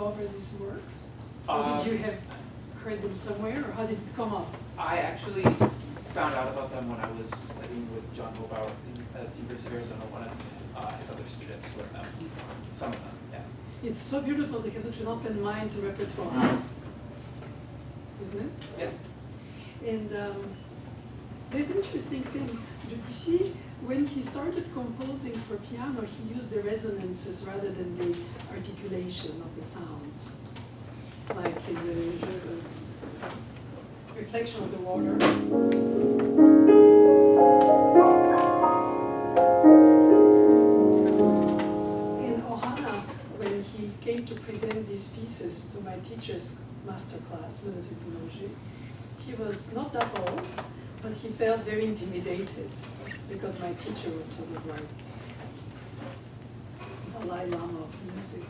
discover these works? Or did you have heard them somewhere, or how did it come up? I actually found out about them when I was studying with John Hobauer at the University of Arizona. One of his other students learned them. Some of them, yeah. It's so beautiful to have such an open mind to repertoires, isn't it? Yeah. And there's an interesting thing. You see, when he started composing for piano, he used the resonances rather than the articulation of the sounds. Like in the reflection of the water. In Ohana, when he came to present these pieces to my teacher's masterclass, he was not that old, but he felt very intimidated because my teacher was sort of like Dalai Lama of music.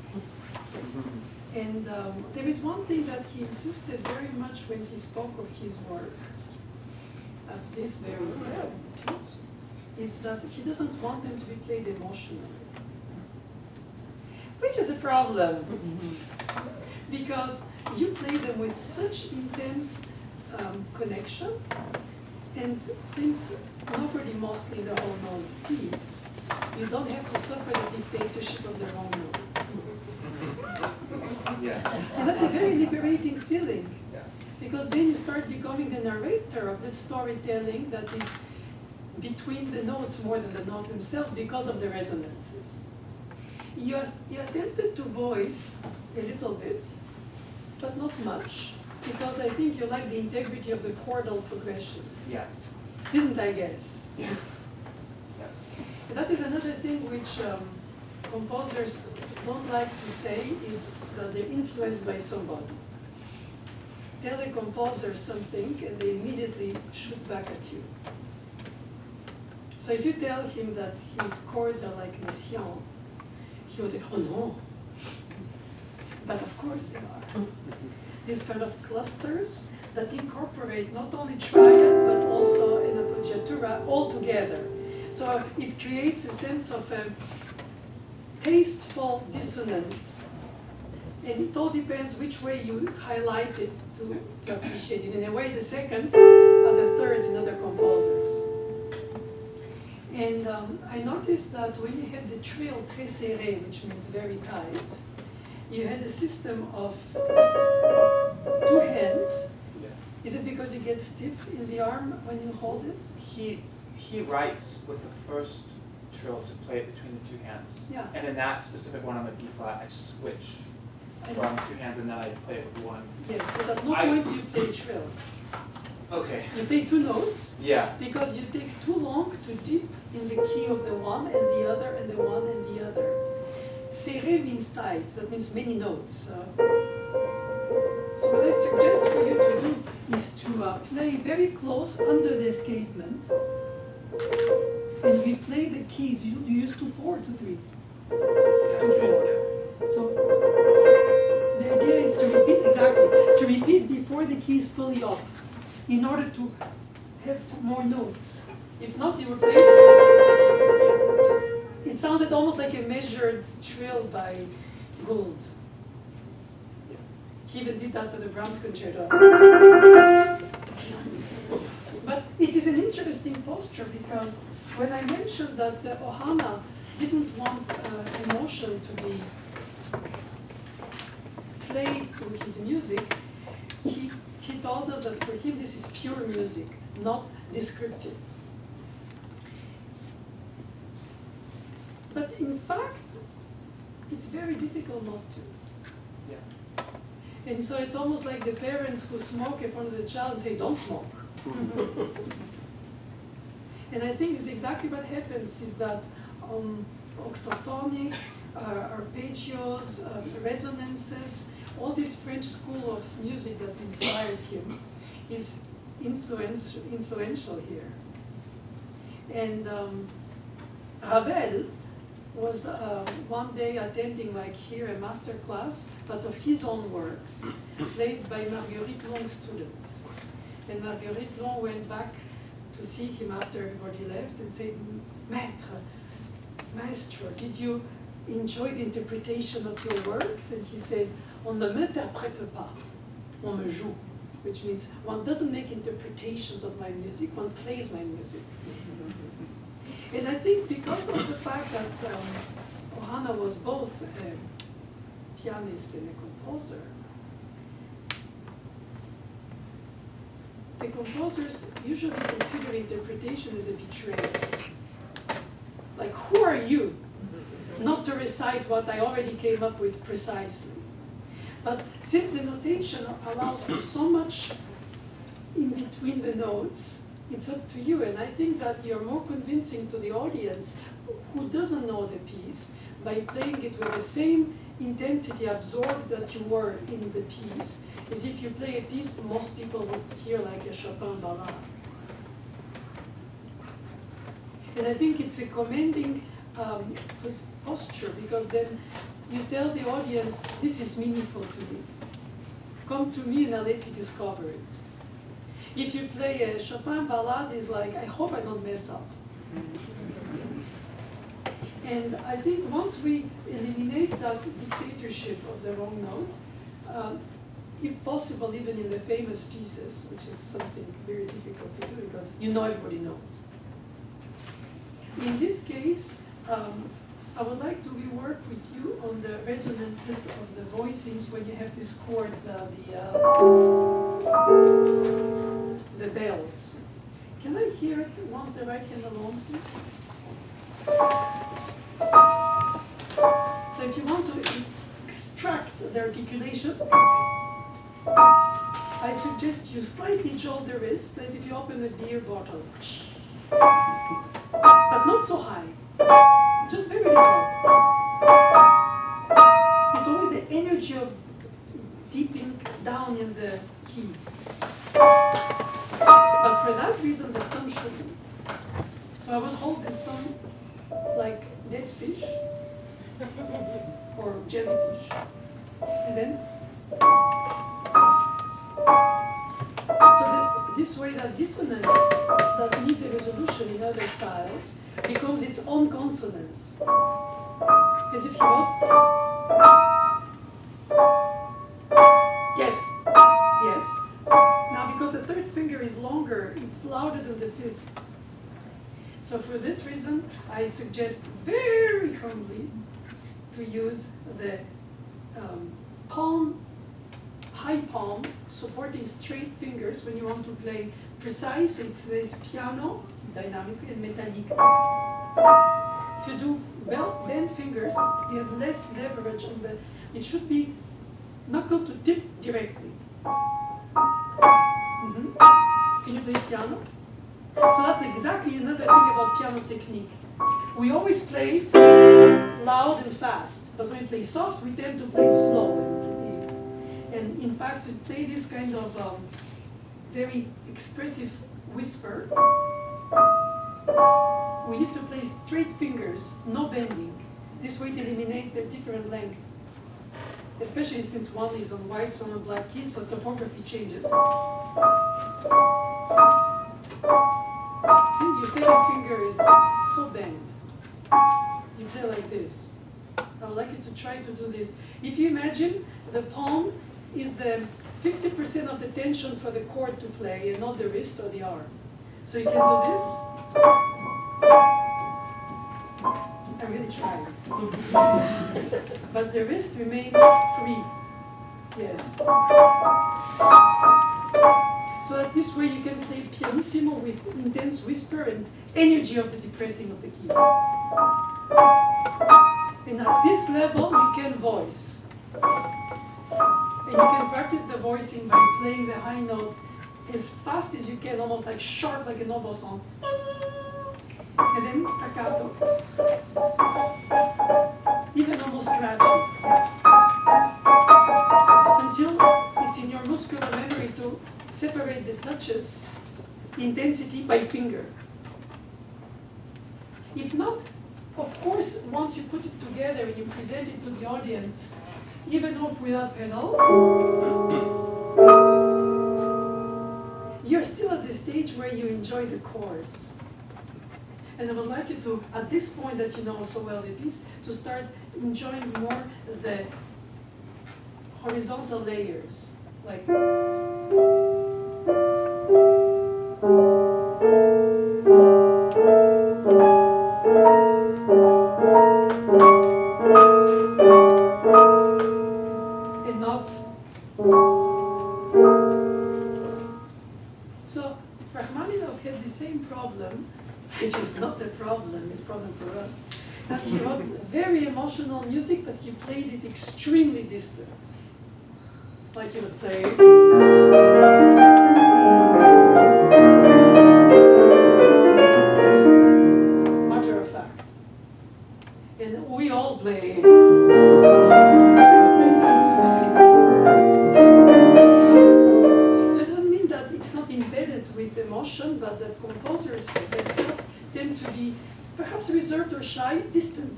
And there is one thing that he insisted very much when he spoke of his work, of this very piece, is that he doesn't want them to be played emotionally. Which is a problem, because you play them with such intense connection, and since nobody mostly in the whole knows the piece, you don't have to suffer the dictatorship of the wrong notes. Yeah. And that's a very liberating feeling, Yeah. because then you start becoming the narrator of that storytelling that is between the notes more than the notes themselves because of the resonances. You attempted to voice a little bit, but not much, because I think you like the integrity of the chordal progressions. Yeah. Didn't I guess? Yeah. And that is another thing which composers don't like to say, is that they're influenced by somebody. Tell a composer something and they immediately shoot back at you. So if you tell him that his chords are like Messiaen, he would say, oh no. But of course they are. These kind of clusters that incorporate not only triad but also an appoggiatura all together. So it creates a sense of a tasteful dissonance. And it all depends which way you highlight it to appreciate it. In a way, the seconds are the thirds in other composers. And I noticed that when you had the trill très serré, which means very tight, you had a system of 2 hands. Yeah. Is it because you get stiff in the arm when you hold it? He writes with the first trill to play it between the 2 hands. Yeah. And in that specific one on the B flat, I switch from 2 hands and then I play it with 1. Yes, but at no point do you play trill. Okay. You play 2 notes. Yeah. Because you take too long to dip in the key of the one and the other and the one and the other. Serré means tight, that means many notes. So what I suggest for you to do is to play very close under the escapement. And we play the keys. You use 2/4, 2/3. 2/4. So the idea is to repeat to repeat before the key is fully up, in order to have more notes. If not, you will play. It sounded almost like a measured trill by Gould. He even did that for the Brahms concerto. But it is an interesting posture, because when I mentioned that Ohana didn't want emotion to be played through his music, he told us that for him this is pure music, not descriptive. But in fact, it's very difficult not to. Yeah. And so it's almost like the parents who smoke in front of the child and say, don't smoke. And I think this is exactly what happens, is that octotonic, arpeggios, resonances, all this French school of music that inspired him is influential here. And Ravel was one day attending, like here, a master class, but of his own works, played by Marguerite Long's students. And Marguerite Long went back to see him after everybody left and said, Maître, Maestro, did you enjoy the interpretation of your works? And he said, on ne m'interprète pas, on me joue, which means one doesn't make interpretations of my music, one plays my music. And I think because of the fact that Ohana was both a pianist and a composer, the composers usually consider interpretation as a betrayal. Like, who are you? Not to recite what I already came up with precisely. But since the notation allows for so much in between the notes, it's up to you. And I think that you're more convincing to the audience who doesn't know the piece by playing it with the same intensity absorbed that you were in the piece, as if you play a piece most people would hear like a Chopin ballade. And I think it's a commending posture, because then you tell the audience, this is meaningful to me. Come to me and I'll let you discover it. If you play a Chopin ballade, it's like, I hope I don't mess up. And I think once we eliminate that dictatorship of the wrong note, if possible, even in the famous pieces, which is something very difficult to do because you know everybody knows. In this case, I would like to rework with you on the resonances of the voicings when you have these chords, the bells. Can I hear it once the right hand alone, please? So if you want to extract the articulation, I suggest you slightly jolt the wrist as if you open a beer bottle. But not so high, just very little. It's always the energy of deeping down in the key. But for that reason, the thumb shouldn't. So I will hold the thumb like dead fish or jellyfish. And then, so this way that dissonance that needs a resolution in other styles becomes its own consonance. As if you want. Yes, yes. Now because the third finger is longer, it's louder than the fifth. So for that reason, I suggest very humbly to use the palm, high palm, supporting straight fingers when you want to play precise. It says piano, dynamic and metallic. If you do bent fingers, you have less leverage on the, it should be knuckle to tip directly. Can you play piano? So that's exactly another thing about piano technique. We always play loud and fast, but when we play soft, we tend to play slow. And in fact, to play this kind of very expressive whisper, we need to play straight fingers, no bending. This way it eliminates the different length, especially since one is on white, one on black keys, so topography changes. See, your second finger is so bent. You play like this. I would like you to try to do this. If you imagine the palm is the 50% of the tension for the chord to play and not the wrist or the arm. So you can do this. I'm really trying. But the wrist remains free. Yes. So that this way you can play pianissimo with intense whisper and energy of the depressing of the key. And at this level you can voice. And you can practice the voicing by playing the high note as fast as you can, almost like sharp, like an oboe song. And then staccato. Even almost scratchy. Yes. Until it's in your muscular memory to separate the touches, intensity by finger. If not, of course, once you put it together and you present it to the audience, even off without pedal, you're still at the stage where you enjoy the chords. And I would like you to, at this point that you know so well the piece, to start enjoying more the horizontal layers, like. And not. So Rachmaninoff had the same problem, which is not a problem, it's a problem for us, that he wrote very emotional music, but he played it extremely distant. Like he would play. Matter of fact. And we all play. So it doesn't mean that it's not embedded with emotion, but the composers themselves tend to be perhaps reserved or shy, distant.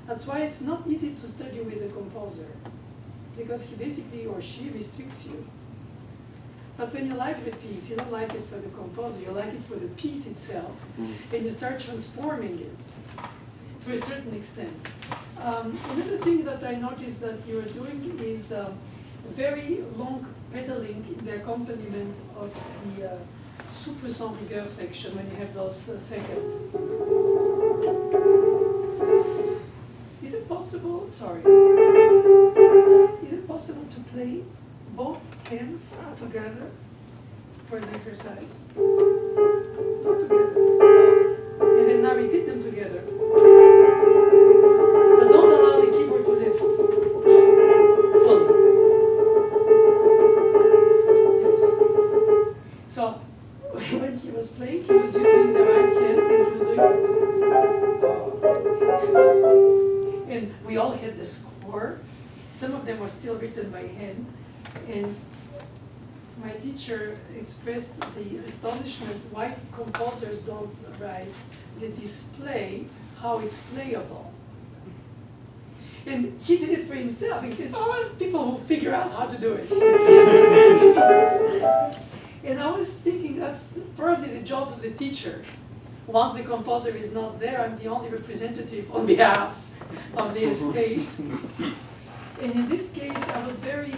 That's why it's not easy to study with a composer, because he basically, or she, restricts you. But when you like the piece, you don't like it for the composer, you like it for the piece itself, and you start transforming it to a certain extent. Another thing that I noticed that you are doing is very long pedaling in the accompaniment of the souple sans rigueur section, when you have those seconds. Is it possible, sorry, is it possible to play both hands together for an exercise? Not together. And then now repeat them together. But don't allow the keyboard to lift fully. Yes. So when he was playing, he was using the right hand and he was doing. And we all had the score. Some of them were still written by hand. And my teacher expressed the astonishment why composers don't write the display, how it's playable. And he did it for himself. He says, oh, people will figure out how to do it. And I was thinking that's probably the job of the teacher. Once the composer is not there, I'm the only representative on behalf of the estate. And in this case, I was very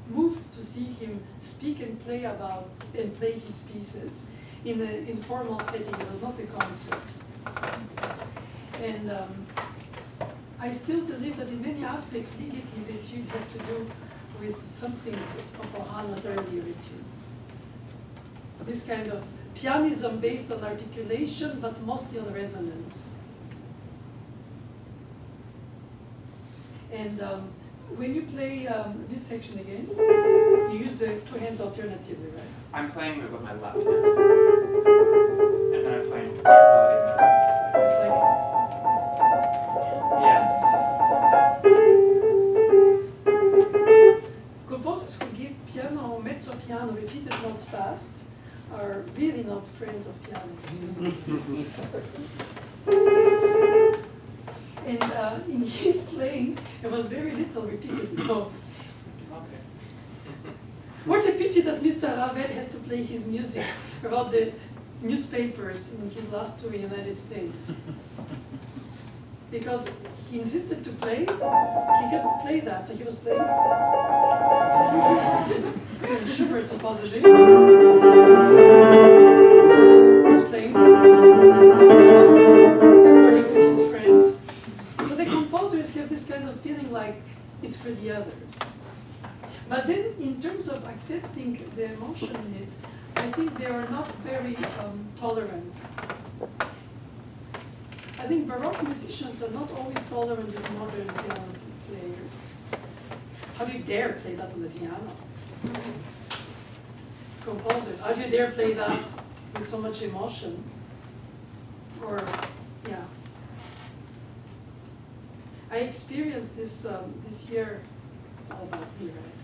moved to see him speak and play his pieces in an informal setting. It was not a concert. And I still believe that in many aspects, Ligeti's etude had to do with something of Ohana's earlier etudes. This kind of pianism based on articulation, but mostly on resonance. And when you play this section again, you use the two hands alternatively, right? I'm playing with my left hand. And then I'm playing with my right. It's like, Yeah. composers who give piano or mezzo piano repeated notes fast are really not friends of pianists. And in his playing, there was very little repeated notes. Okay. What a pity that Mr. Ravel has to play his music about the newspapers in his last tour in the United States. Because he insisted to play, he couldn't play that, so he was playing. Schubert supposedly was playing according to his friends. So the composers have this kind of feeling like it's for the others. But then in terms of accepting the emotion in it, I think they are not very tolerant. I think Baroque musicians are not always tolerant with modern piano players. How do you dare play that on the piano? Composers, how do you dare play that with so much emotion? Or, yeah. I experienced this this year. It's all about me, right?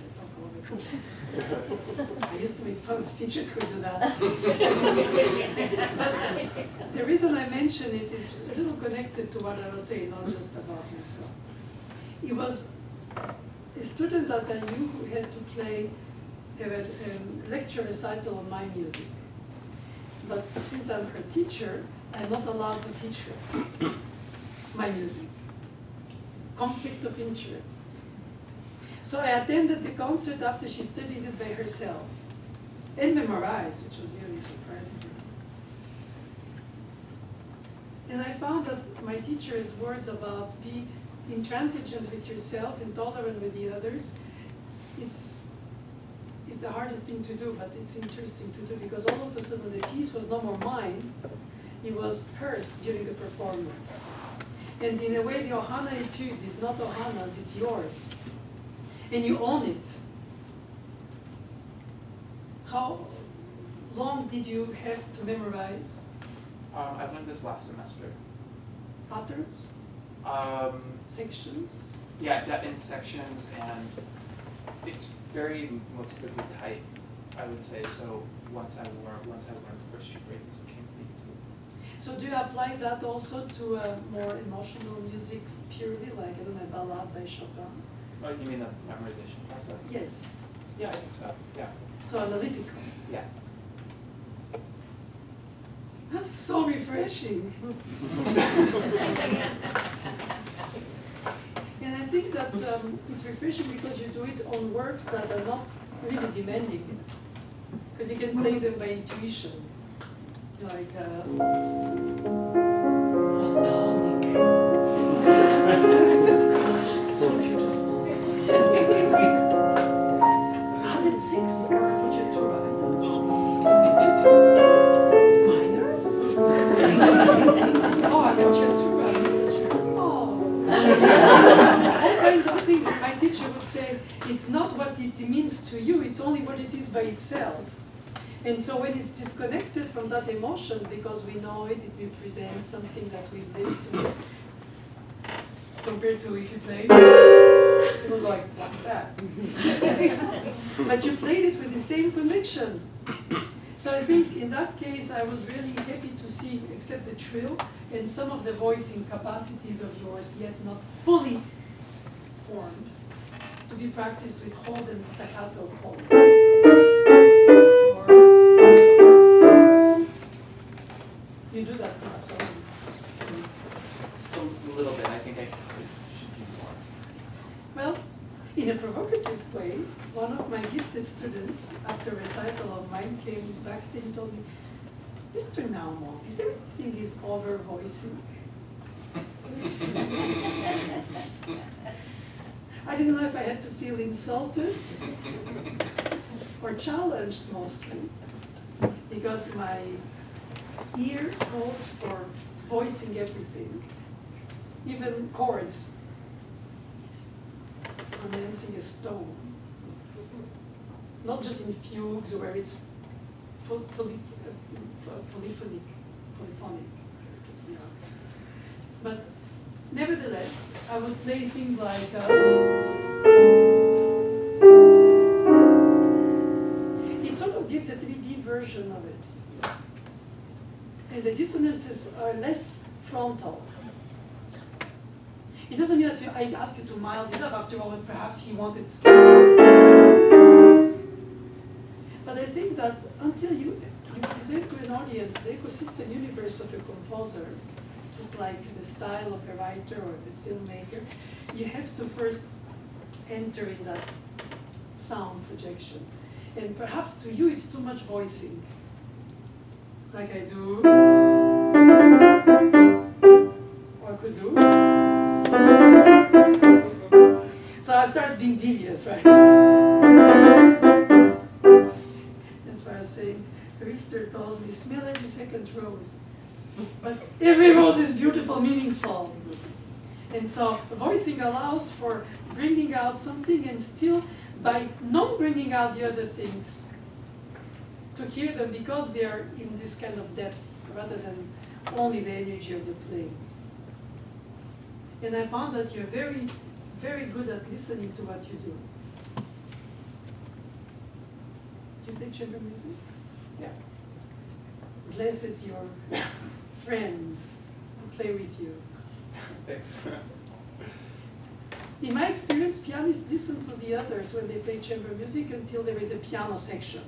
I used to make fun of teachers who do that. But the reason I mention it is a little connected to what I was saying, not just about myself. It was a student that I knew who had to play a lecture recital on my music. But since I'm her teacher, I'm not allowed to teach her my music. Conflict of interest. So I attended the concert after she studied it by herself and memorized, which was really surprising. And I found that my teacher's words about being intransigent with yourself and tolerant with the others, it's the hardest thing to do, but it's interesting to do, because all of a sudden the piece was no more mine, it was hers during the performance. And in a way, the Ohana etude is not Ohana's, it's yours. And you own it. How long did you have to memorize? I've learned this last semester. Patterns? Sections? Yeah, that in sections, and it's very motively tight, I would say. So once I learned the first few phrases, it came pretty easy. So do you apply that also to more emotional music purely, like, I don't know, ballad by Chopin? Oh, you mean the memorization process? Yes. Yeah, I think so, yeah. So analytical. Yeah. That's so refreshing. And I think that it's refreshing because you do it on works that are not really demanding it. Because you can play them by intuition. Like, so beautiful. 106 or Concertura, I don't know. Minor? Oh, Concertura. Oh. All kinds of things. And my teacher would say, it's not what it means to you, it's only what it is by itself. And so when it's disconnected from that emotion, because we know it, it represents something that we've lived through, compared to if you play, it would go like that. But you played it with the same conviction. So I think in that case, I was really happy to see, except the trill and some of the voicing capacities of yours, yet not fully formed, to be practiced with hold and staccato hold. You do that perhaps already. A little bit, I think I should do more. Well, in a provocative way, one of my gifted students, after a recital of mine, came backstage and told me, Mr. Naoumoff, is there anything he's over-voicing? I didn't know if I had to feel insulted or challenged mostly, because my ear calls for voicing everything, even chords, condensing a stone, not just in fugues where it's polyphonic, but nevertheless, I would play things like it sort of gives a 3D version of it. And the dissonances are less frontal. It doesn't mean that I ask you to mild it up after all, and perhaps he wanted. But I think that until you present to an audience the ecosystem universe of a composer, just like the style of a writer or the filmmaker, you have to first enter in that sound projection. And perhaps to you it's too much voicing. Like I do, or I could do. So I start being devious, right? That's why I was saying, Richter told me, smell every second rose. But every rose is beautiful, meaningful. And so voicing allows for bringing out something, and still, by not bringing out the other things, to hear them because they are in this kind of depth rather than only the energy of the playing. And I found that you're very, very good at listening to what you do. Do you take chamber music? Yeah. Blessed your friends who play with you. Thanks. In my experience, pianists listen to the others when they play chamber music until there is a piano section.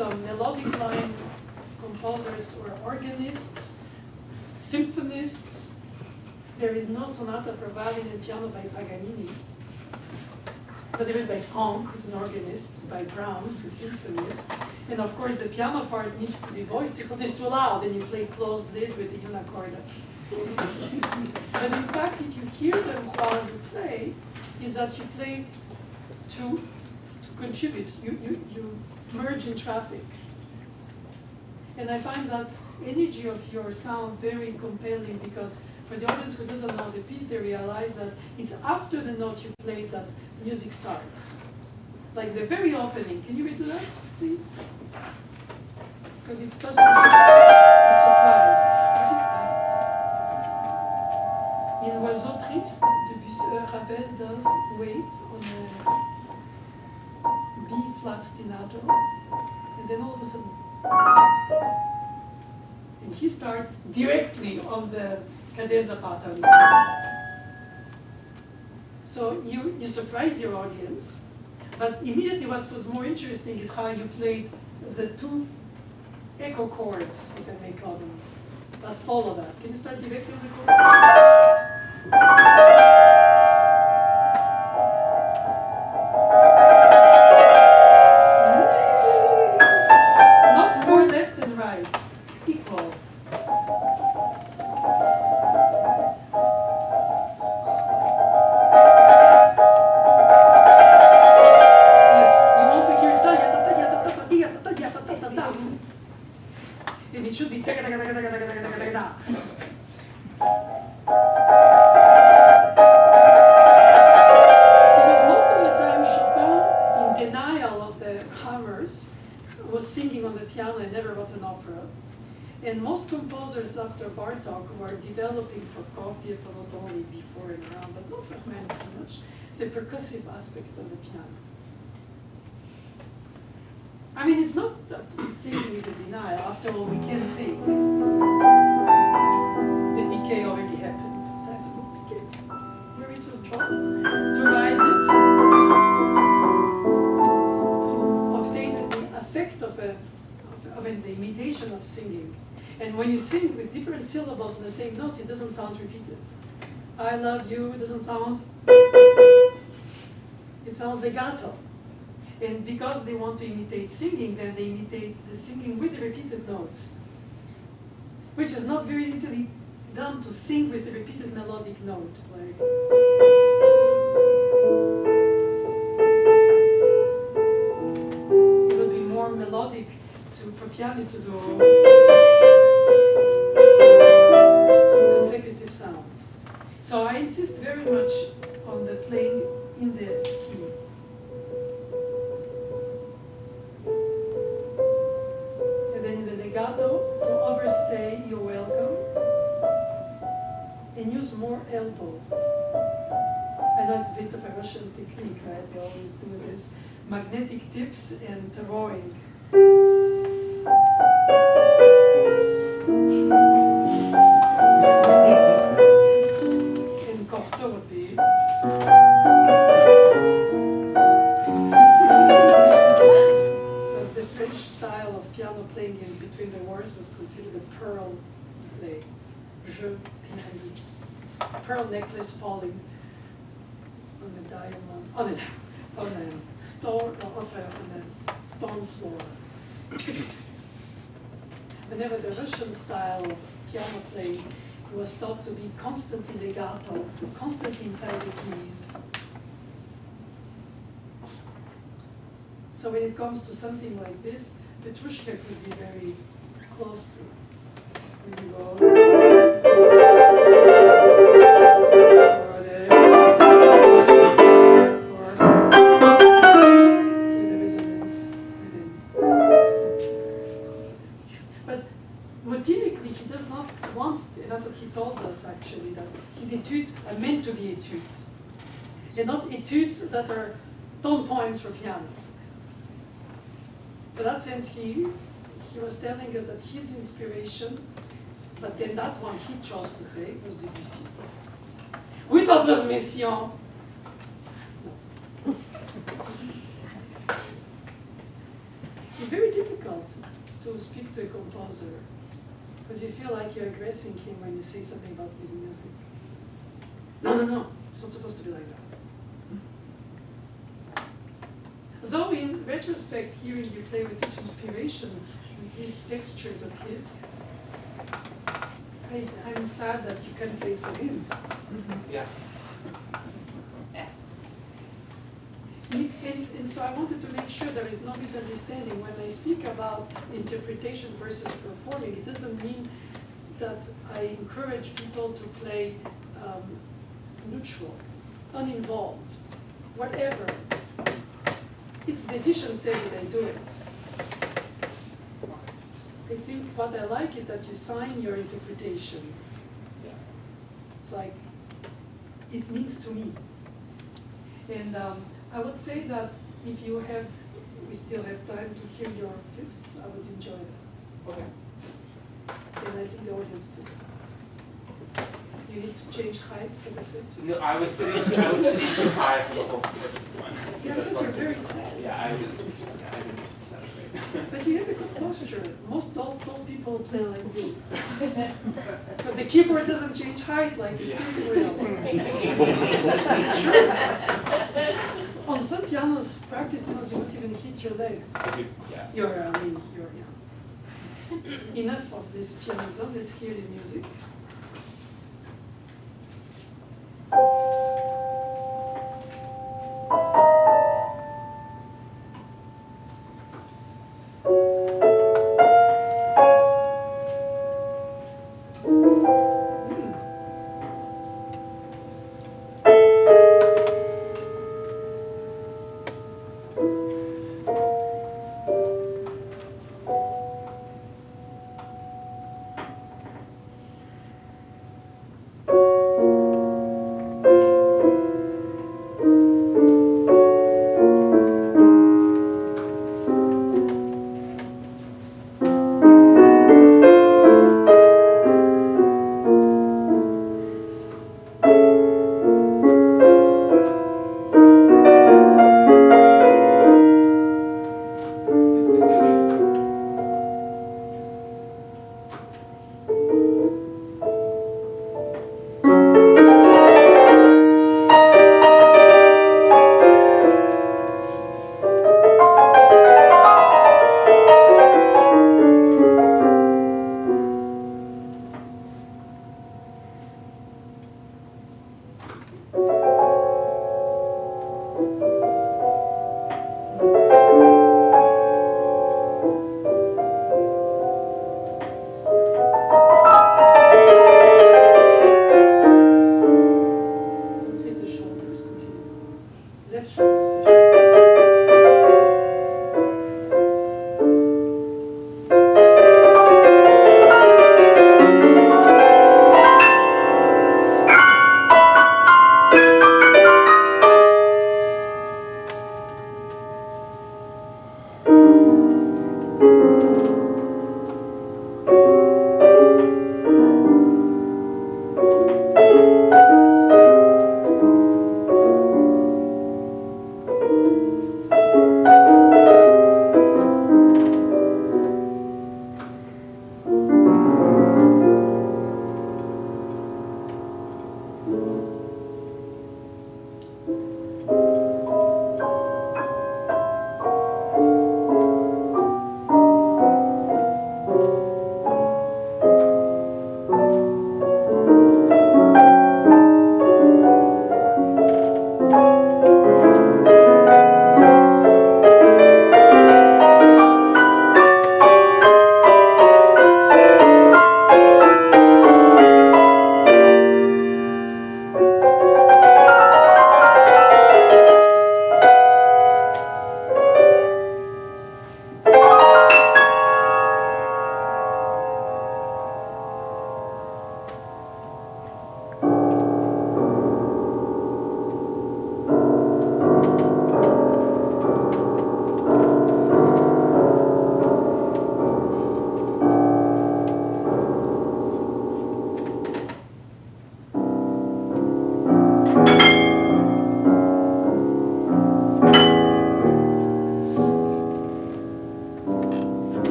some melodic line composers or organists, symphonists. There is no sonata for violin and piano by Paganini. But there is by Franck, who's an organist, by Brahms, a symphonist. And of course, the piano part needs to be voiced. If it is too loud, then you play closed lid with the unicorda. But in fact, if you hear them while you play, is that you play to contribute. You merge in traffic. And I find that energy of your sound very compelling, because for the audience who doesn't know the piece, they realize that it's after the note you play that music starts. Like the very opening. Can you redo that, please? Because it's such a surprise. What is that? In Oiseau Triste, Ravel does wait on a B-flat stinato, and then all of a sudden, and he starts directly on the cadenza parta. So you surprise your audience, but immediately what was more interesting is how you played the two echo chords, if I may call them, that follow that. Can you start directly on the chord? Not more left than right, equal. And it should be because most of the time Chopin, in denial of the hammers, was singing on the piano and never wrote an opera. And most composers after Bartók were developing Prokofiev, not only before and around, but not Rahman so much, the percussive aspect of the piano. I mean, it's not that singing is a denial. After all, we can fake. The decay already happened. So I have to go pick it where it was dropped, to rise it, to obtain the effect of the imitation of singing. And when you sing with different syllables on the same notes, it doesn't sound repeated. I love you, it doesn't sound, it sounds legato. And because they want to imitate singing, then they imitate the singing with the repeated notes, which is not very easily done to sing with the repeated melodic note. Like, it would be more melodic for pianists to do consecutive sounds. So I insist very much on the playing in the key. Legato, to overstay, you're welcome, and use more elbow. I know it's a bit of a Russian technique, right? They always do this. Magnetic tips and throwing. And cortopy. The French style of piano playing in between the wars was considered a pearl play. Je pyramide. Pearl necklace falling on the diamond, on a stone floor. Whenever the Russian style of piano playing was thought to be constantly legato, constantly inside the keys. So when it comes to something like this, Petrushka could be very close to. When you go, or the resonance. But motivically, he does not want, and that's what he told us actually, that his etudes are meant to be etudes, and not etudes that are tone poems for piano. In that sense, he was telling us that his inspiration, but then that one he chose to say was Debussy. Without transmission. No. It's very difficult. difficult to speak to a composer because you feel like you're aggressing him when you say something about his music. No, it's not supposed to be like that. Though in retrospect, hearing you play with such inspiration, these textures of his, I'm sad that you can't play it for him. Yeah. And so I wanted to make sure there is no misunderstanding. When I speak about interpretation versus performing, it doesn't mean that I encourage people to play neutral, uninvolved, whatever. If the edition says it, I do it. I think what I like is that you sign your interpretation. Yeah. It's like, it means to me. And I would say that if you have, we still have time to hear your fifths, I would enjoy that. Okay. And I think the audience too. You need to change height for the fifths? No, I was sitting too high for the whole first one. Yeah, because you're very tall. Yeah, I didn't celebrate. But you have a good posture. Most tall people play like this. Because the keyboard doesn't change height like the steering wheel. It's true. On some pianos, practice pianos, you must even hit your legs. Yeah. Yeah. Enough of this pianism, let's hear the music.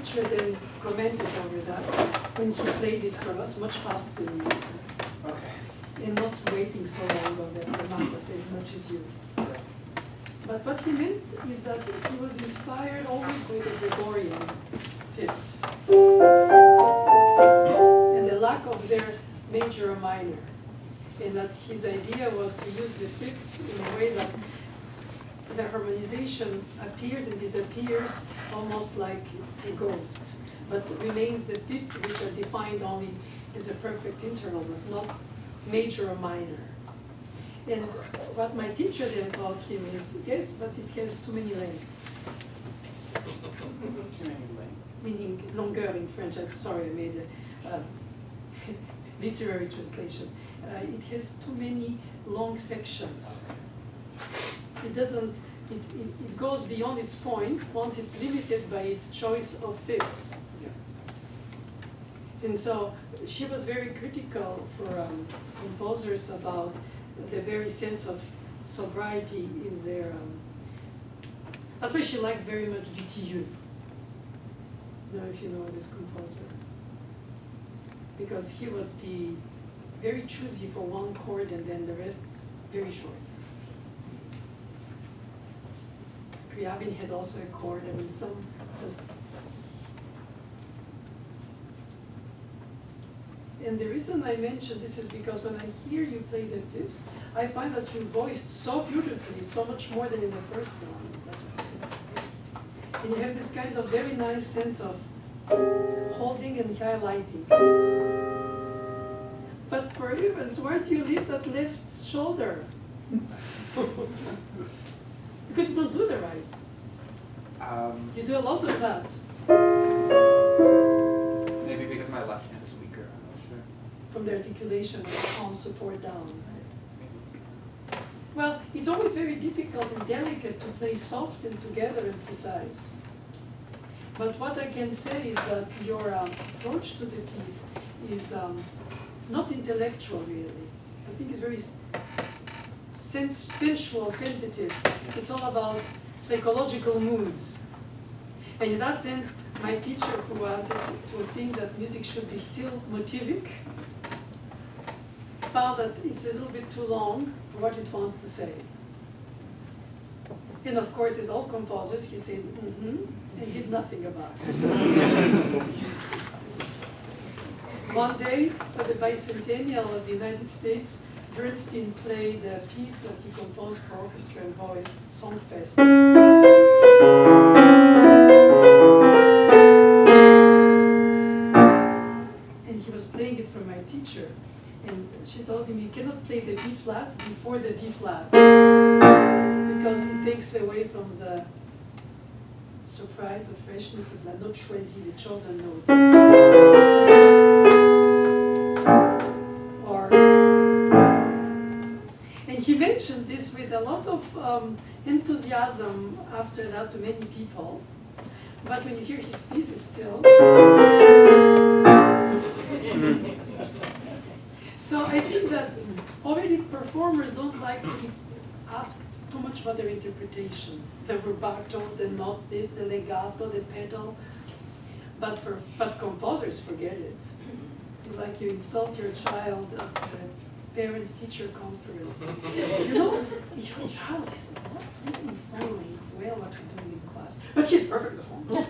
teacher then commented over that when he played it for us much faster than you. Okay. And not waiting so long on the matas as much as you. But what he meant is that he was inspired always by the Gregorian fifths and the lack of their major or minor. And that his idea was to use the fifths in a way that the harmonization appears and disappears almost like a ghost, but remains the fifth, which are defined only as a perfect internal, but not major or minor. And what my teacher then taught him is, yes, but it has too many lengths. Too many lengths. Meaning longueur in French. I'm sorry, I made a literary translation. It has too many long sections. It doesn't, it goes beyond its point once it's limited by its choice of fifths. Yeah. And so she was very critical for composers about the very sense of sobriety in their. That's why she liked very much Dutilleux. I don't know if you know this composer. Because he would be very choosy for one chord and then the rest very short. Scriabin had also a chord, I mean some just. And the reason I mention this is because when I hear you play the fifths, I find that you voiced so beautifully, so much more than in the first one. And you have this kind of very nice sense of holding and highlighting. But for Evans, why do you leave that left shoulder? Because you don't do the right. You do a lot of that. Maybe because my left hand is weaker, I'm not sure. From the articulation of palm support down, right? Well, it's always very difficult and delicate to play soft and together and precise. But what I can say is that your approach to the piece is not intellectual, really. I think it's very sensual, sensitive. It's all about psychological moods. And in that sense, my teacher, who wanted to think that music should be still motivic, found that it's a little bit too long for what it wants to say. And of course, as all composers, he said, and did nothing about it. One day, for the bicentennial of the United States, Bernstein played a piece that he composed for orchestra and voice, Songfest. And he was playing it for my teacher. And she told him, you cannot play the B flat before the B flat, because it takes away from the surprise or freshness of la note choisie, the chosen note. And he mentioned this with a lot of enthusiasm after that to many people. But when you hear his piece, it's still. So I think that already performers don't like to be asked too much about their interpretation. The rubato, the note this, the legato, the pedal. But composers forget it. It's like you insult your child at the parents-teacher conference. You know, your child is not really following well what we're doing in class, but he's perfect at home.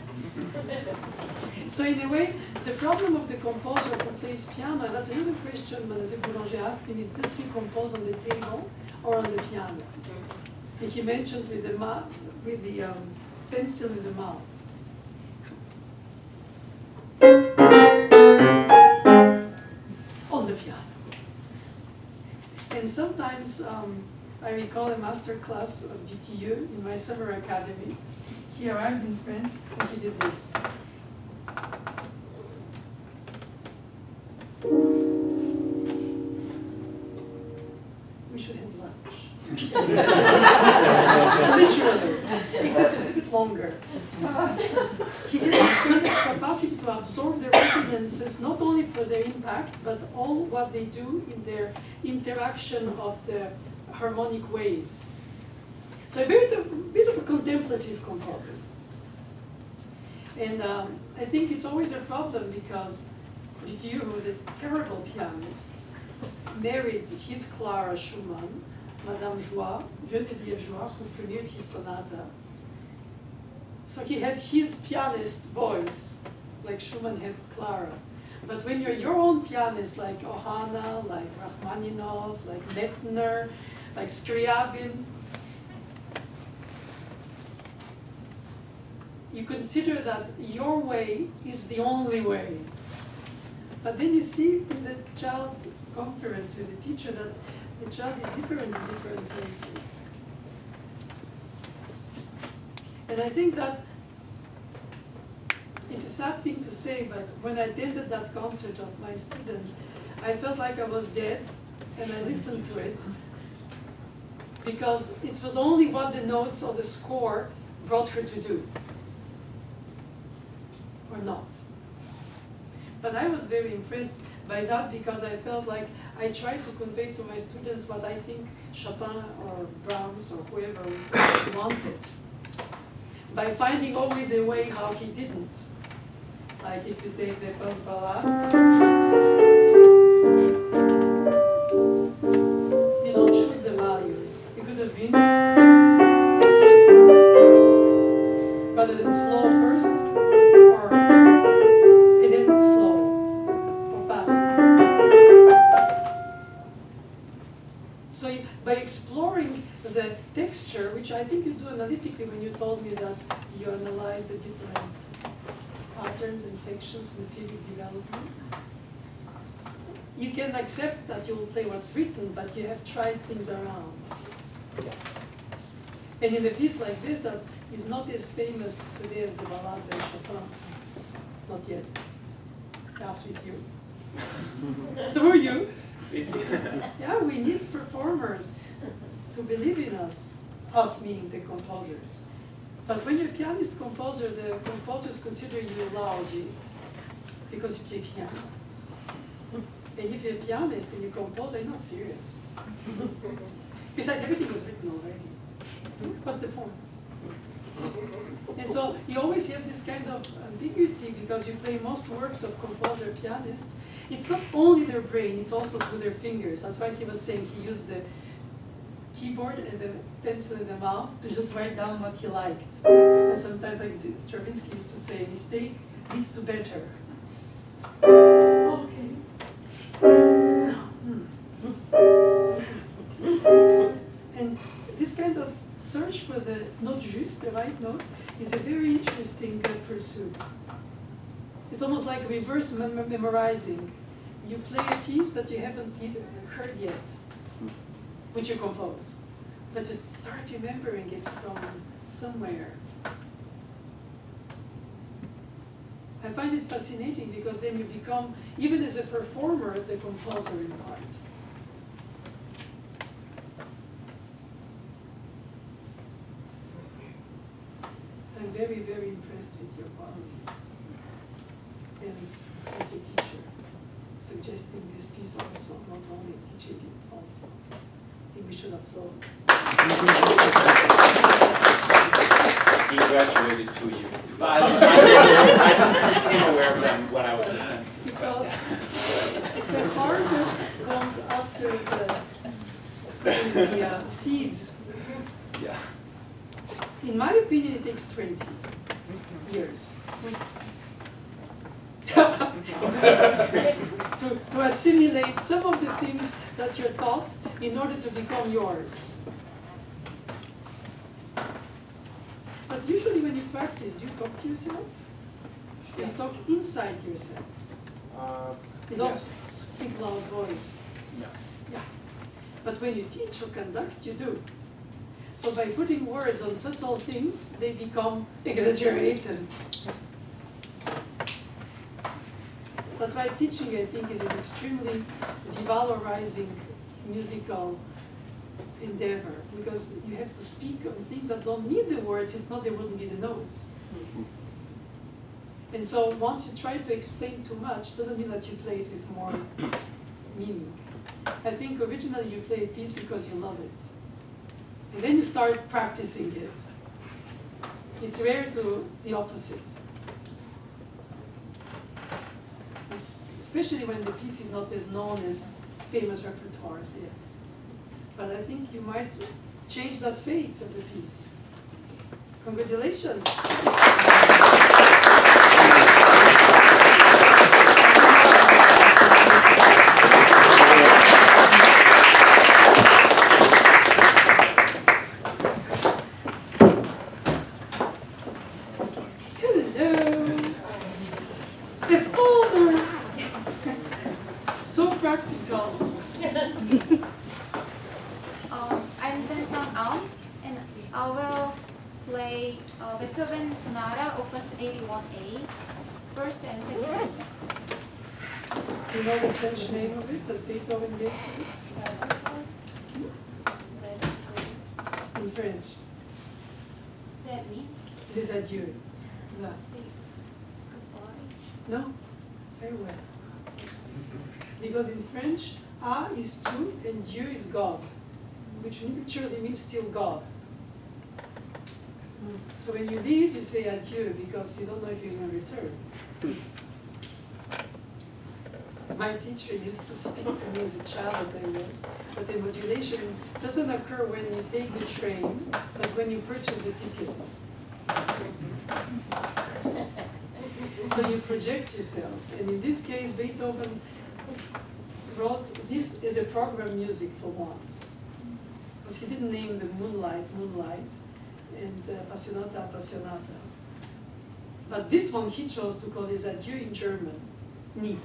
So in a way, the problem of the composer who plays piano, and that's another question Mademoiselle Boulanger asked him, is does he compose on the table or on the piano? And he mentioned with the pencil in the mouth. On the piano. And sometimes I recall a Masterclass of Dutilleux in my summer academy. He arrived in France and he did this. We should have lunch. Literally, except it's a bit longer. He did this kind of capacity to absorb the resonances, not only for their impact, but all what they do in their interaction of the harmonic waves. So a bit of a contemplative composer. And I think it's always a problem because Didier, who was a terrible pianist, married his Clara Schumann, Madame Joie, Geneviève Joie, who premiered his sonata. So he had his pianist voice, like Schumann had Clara. But when you're your own pianist, like Ohana, like Rachmaninoff, like Mettner, like Scriabin, you consider that your way is the only way. But then you see in the child conference with the teacher that the child is different in different places. And I think that it's a sad thing to say, but when I attended that concert of my student, I felt like I was dead, and I listened to it, because it was only what the notes or the score brought her to do, or not. But I was very impressed by that because I felt like I tried to convey to my students what I think Chopin or Brahms or whoever wanted, by finding always a way how he didn't. Like if you take the first ballade, you don't choose the values. It could have been rather than slow first, or and then slow or fast. So by exploring the texture, which I think you do analytically when you told me that you analyze the different patterns and sections, motivic development, you can accept that you will play what's written, but you have tried things around. And in a piece like this that is not as famous today as the Ballade de Chopin, not yet, perhaps with you, through you, yeah, we need performers to believe in us meaning the composers. But when you're a pianist composer, the composers consider you lousy because you play piano. And if you're a pianist and you compose, you're not serious. Besides, everything was written already. What's the point? And so you always have this kind of ambiguity because you play most works of composer pianists. It's not only their brain, it's also through their fingers. That's why he was saying he used the keyboard and the pencil in the mouth to just write down what he liked. And sometimes, like Stravinsky used to say, mistake leads to better. Okay. And this kind of search for the note juste, the right note, is a very interesting pursuit. It's almost like reverse memorizing. You play a piece that you haven't even heard yet, which you compose, but just start remembering it from somewhere. I find it fascinating because then you become, even as a performer, the composer in part. I'm very, very impressed with your qualities and with your teacher. Suggesting this piece also, not only teaching it also. I think we should applaud. He graduated 2 years ago. I just became aware of them when I was with him. Because the harvest comes after the seeds. Yeah. In my opinion, it takes 20 years. to assimilate some of the things that you're taught in order to become yours. But usually when you practice, do you talk to yourself? Yeah. You talk inside yourself. You don't speak loud voice. No. Yeah. But when you teach or conduct, you do. So by putting words on subtle things, they become exaggerated. That's why teaching, I think, is an extremely devalorizing musical endeavor, because you have to speak on things that don't need the words, if not, they wouldn't be the notes. And so once you try to explain too much, doesn't mean that you play it with more meaning. I think originally you play a piece because you love it. And then you start practicing it. It's rare to the opposite. especially when the piece is not as known as famous repertoires yet. But I think you might change that fate of the piece. Congratulations. I'm Sung Aum, and I will play Beethoven Sonata, Opus 81A, first and second movement. Do you know the French name of it that Beethoven gave to it? In French. That means It is adieu. No. goodbye. No? Farewell. Because in French, A is tu and Dieu is God, which literally means still God. So when you leave, you say adieu because you don't know if you're going to return. My teacher used to speak to me as a child, I guess, but the modulation doesn't occur when you take the train, but when you purchase the ticket. So you project yourself, and in this case, Beethoven wrote this is a program music for once, because he didn't name the moonlight, and Appassionata, Appassionata. But this one he chose to call his adieu in German, Nie.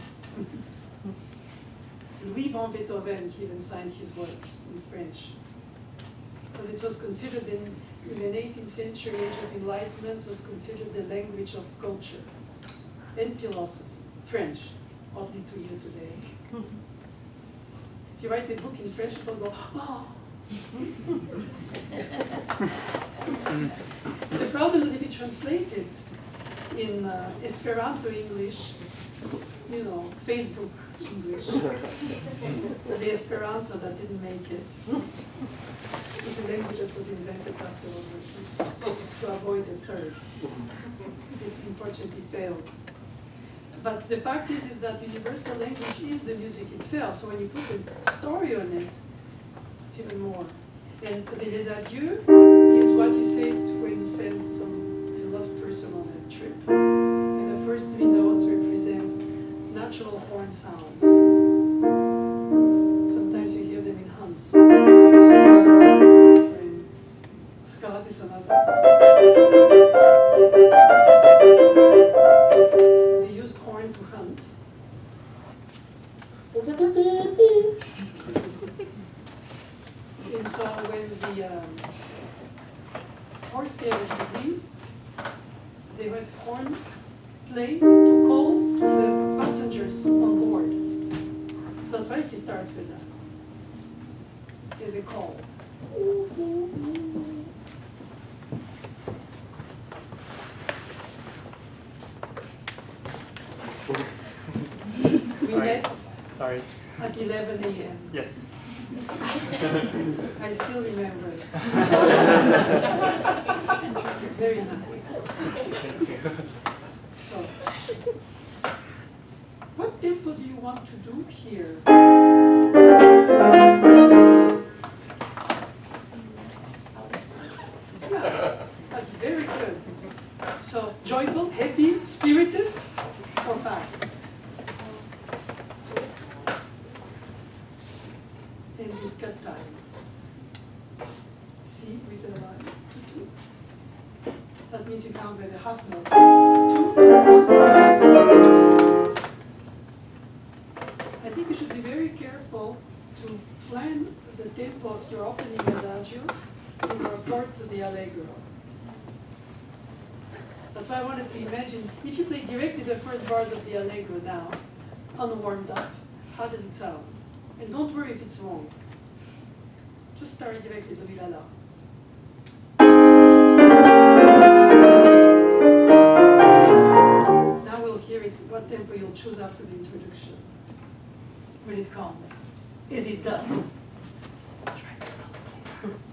Louis van Beethoven even signed his works in French, because it was considered in the 18th century age of enlightenment was considered the language of culture and philosophy. French, oddly to you today. If you write a book in French, people go, oh. The problem is that if you translate it in Esperanto English, you know, Facebook English, the Esperanto that didn't make it, is a language that was invented after World War II to avoid a third. It unfortunately failed. But the fact is that universal language is the music itself. So when you put a story on it, it's even more. And the Les Adieux is what you say when you send some beloved person on a trip. And the first three notes represent natural horn sounds. Sometimes you hear them in hunts. Or in Scarlatti Sonata. They used horn to hunt. And so when the horse carriage would leave, they would horn play to call the passengers on board. So that's why he starts with that. Is a call. We met at 11 a.m. Yes. I still remember it. It's very nice. So, what tempo do you want to do here? Yeah, that's very good. So, joyful, happy, spirited, or fast? And this cut time. C with a line, 2, 2. That means you count by the half note. 2, 1, 2. I think you should be very careful to plan the tempo of your opening adagio in rapport to the allegro. That's why I wanted to imagine, if you play directly the first bars of the allegro now, unwarmed up, how does it sound? And don't worry if it's wrong. Just start directly to Vilala. Now we'll hear it, what tempo you'll choose after the introduction. When it comes. As it does. Try to play fast.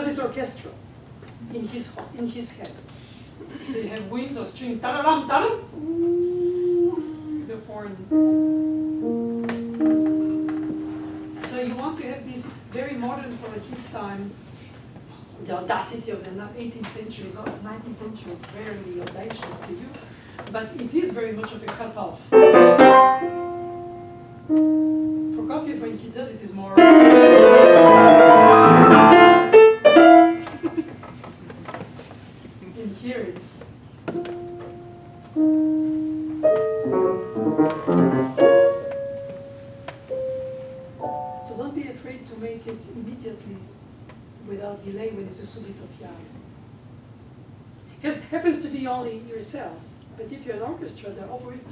because it's orchestral in his head. So you have winds or strings, da-da-dum, da-dum, the horn. So you want to have this very modern for his time. The audacity of the 18th century or 19th century is very audacious to you, but it is very much of a cut-off. Prokofiev, when he does it, is more. And here it's. So don't be afraid to make it immediately without delay when it's a subito piano. Because it happens to be only yourself. But if you're an orchestra, they're always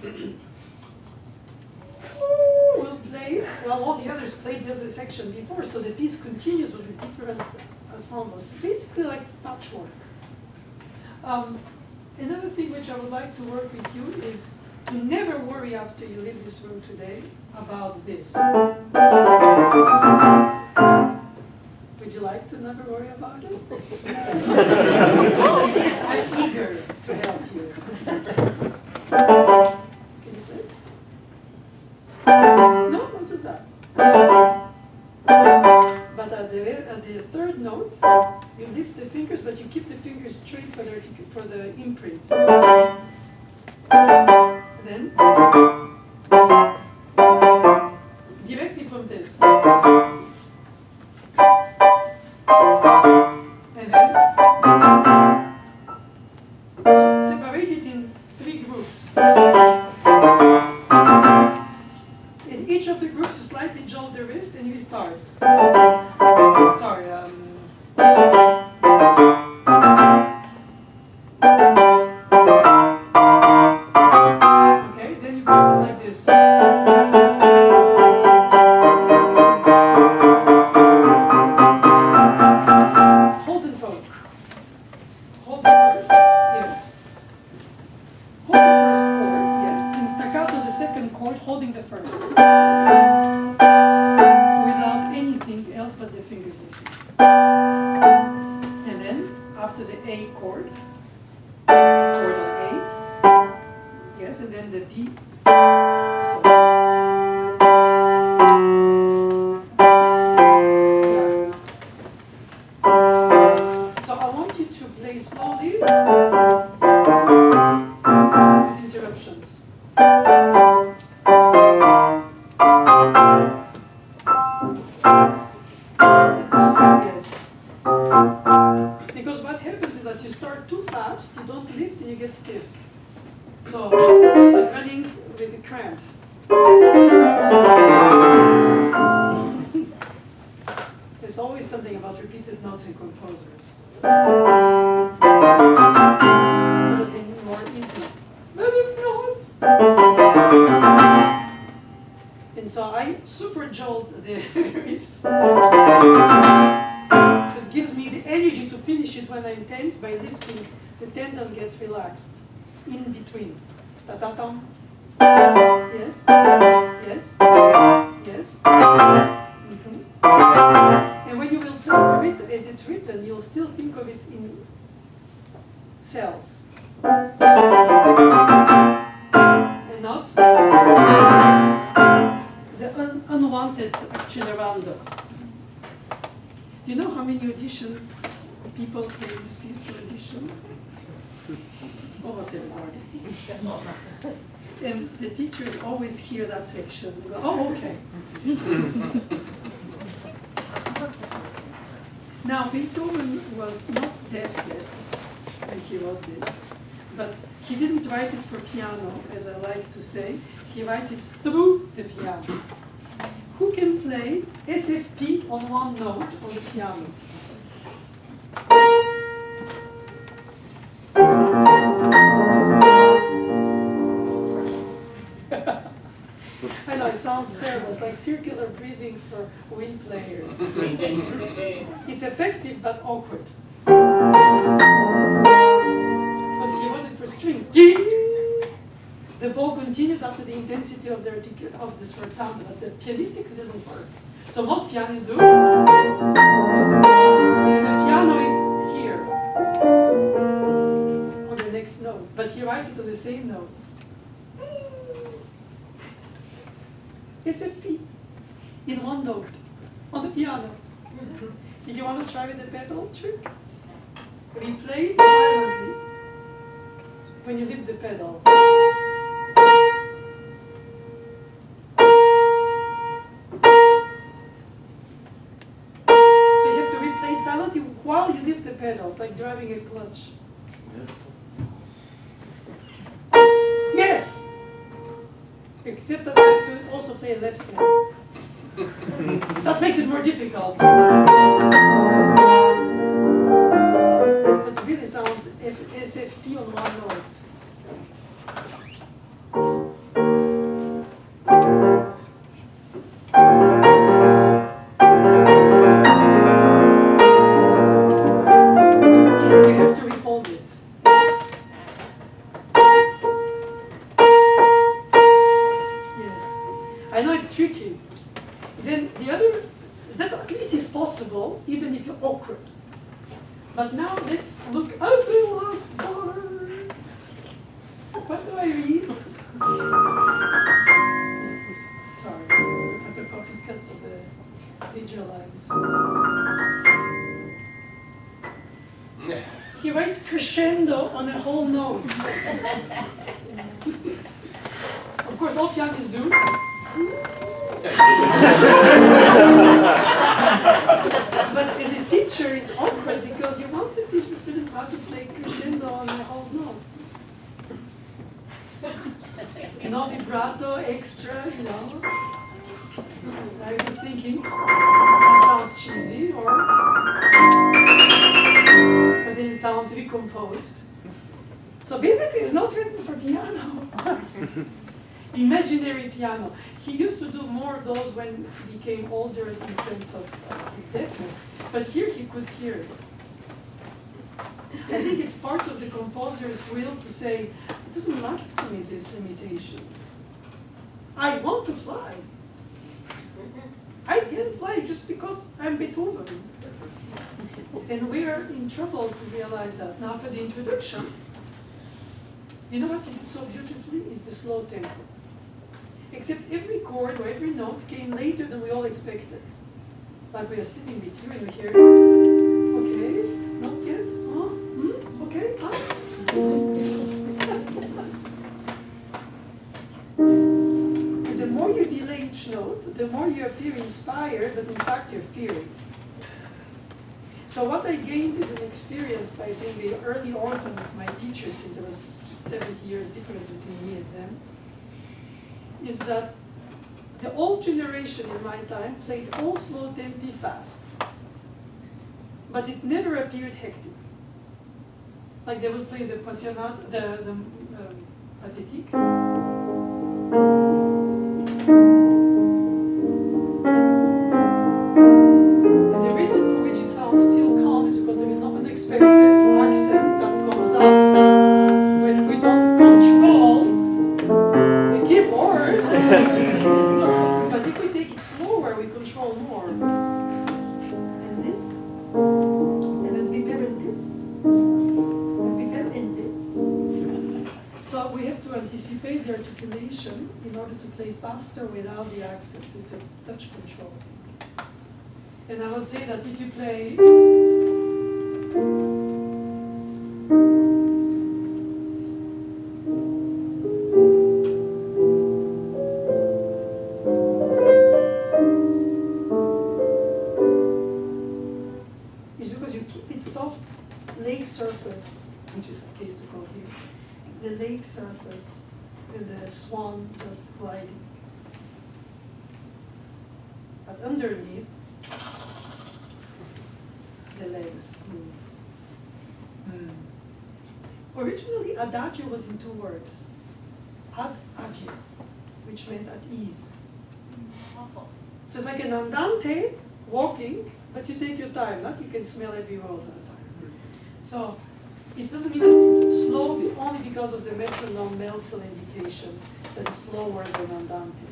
will play it while all the others played the other section before, so the piece continues with the different ensembles. Basically like patchwork. Another thing which I would like to work with you is to never worry after you leave this room today about this. Would you like to never worry about it? I'm eager to help you. Can you play? No, not just that. But at the third note, you lift the fingers, but you keep the fingers straight for the imprint. Then, directly from this. And then, separate it in 3 groups. In each of the groups, you slightly jolt the wrist and you start. Sorry. Okay, then you practice like this. Hold and poke. Hold the first, yes. Hold the first chord, yes. And staccato the second chord, holding the first. Without anything else but the fingers moving. And then, after the A chord on A, yes, and then the B. So. Yeah. So I want you to play slowly with interruptions. Yes. Because what happens is that you start too fast, you don't lift and you get stiff. So it's like running with a cramp. There's always something about repeated notes in composers. Would have been more easy. But it's not. And so I super jolt the wrist. It gives me the energy to finish it when I'm tense by lifting. The tendon gets relaxed in between. Ta-ta-tam. Yes. Yes. Yes. Mm-hmm. And when you will play it as it's written, you'll still think of it in cells. And not the unwanted accelerando. Do you know how many audition people play this piece for audition? Almost everybody. And the teachers always hear that section and go, oh, okay. Now, Beethoven was not deaf yet when he wrote this, but he didn't write it for piano, as I like to say. He wrote it through the piano. Who can play SFP on one note on the piano? I know, it sounds terrible. It's like circular breathing for wind players. It's effective but awkward. Because he wrote it for strings. The bow continues after the intensity of the of this, for example, but the pianistic doesn't work. So most pianists do. And the piano writes it on the same note. SFP in one note on the piano. Did you want to try with the pedal trick? We play it silently when you lift the pedal. So you have to replay it silently while you lift the pedals, like driving a clutch. Yes! Except that I have to also play a left hand. That makes it more difficult. But it really sounds SFP on one note. Here you have to refold it. Yes. I know it's tricky. Then the other, that at least is possible, even if you're awkward. But now let's look at the last part. What do I read? Sorry, photocopy cuts of the digital lines. He writes crescendo on a whole note. Of course, all pianists do. But as a teacher, it's awkward because you want to teach the students how to play crescendo on a whole note. No vibrato, extra, you know. I was thinking, that sounds cheesy, but then it sounds recomposed. So basically, it's not written for piano. Imaginary piano. He used to do more of those when he became older in the sense of his deafness, but here he could hear it. I think it's part of the composer's will to say, it doesn't matter to me, this limitation. I want to fly. I can fly just because I'm Beethoven. And we are in trouble to realize that. Now for the introduction, you know what he did so beautifully is the slow tempo. Except every chord or every note came later than we all expected. Like we are sitting with you and we hear, okay, not yet, okay, And the more you delay each note, the more you appear inspired, but in fact you're fearing. So what I gained is an experience by being the early orphan of my teachers, since there was 70 years difference between me and them, is that the old generation in my time played all slow tempi fast, but it never appeared hectic. Like they would play the passionate, the pathétique. And the reason for which it sounds still calm is because there is no unexpected accent that comes up when we don't control the keyboard. But if we take it slower, we control more. And this, and then we pair in this, and we pair in this. So we have to anticipate the articulation in order to play faster without the accents. It's a touch control thing. And I would say that if you play surface, which is the case to call here, the lake surface and the swan just gliding. But underneath, the legs move. Originally, adagio was in 2 words. Ad agio, which meant at ease. So it's like an andante, walking, but you take your time, not you can smell every rose at a time. So it doesn't mean that it's slow only because of the metronome Melzel indication that it's slower than andante.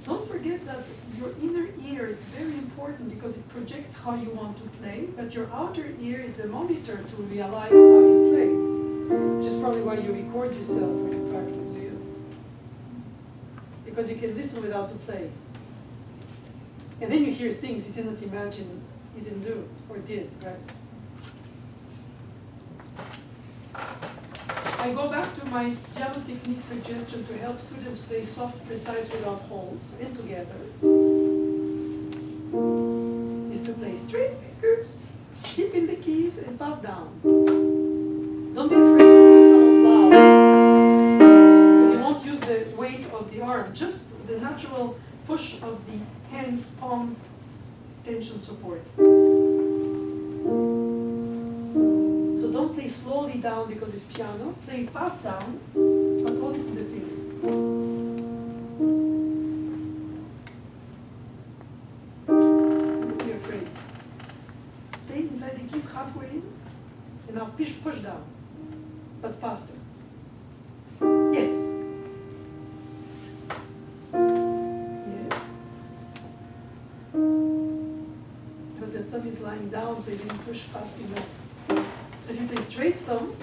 Don't forget that your inner ear is very important because it projects how you want to play, but your outer ear is the monitor to realize how you played. which is probably why you record yourself when you practice, do you? Because you can listen without the play. And then you hear things you didn't imagine you didn't do, or did, right? I go back to my piano technique suggestion to help students play soft, precise without holes and together. Is to play straight fingers, keep in the keys, and pass down. Don't be afraid to sound loud, because you won't use the weight of the arm, just the natural push of the hands, palm, tension support. So don't play slowly down because it's piano. Play fast down, but only from the feeling. Don't be afraid. Stay inside the keys halfway in, and now push down, but faster. Yes. Yes. But the thumb is lying down, so you didn't push fast enough. So if you play straight thumb,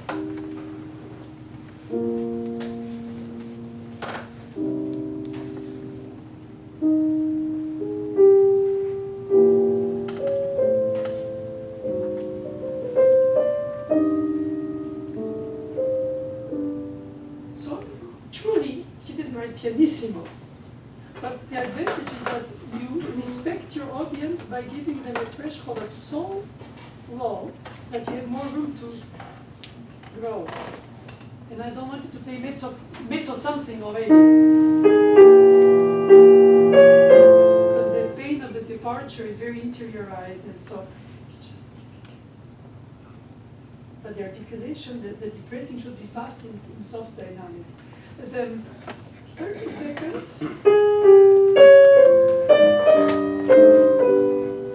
so truly he didn't write pianissimo. But the advantage is that you respect your audience by giving them a threshold that's so low that you have more room to grow. And I don't want you to play mezzo something already. Because the pain of the departure is very interiorized, and so but the articulation, the depressing should be fast in soft dynamic. Then 30 seconds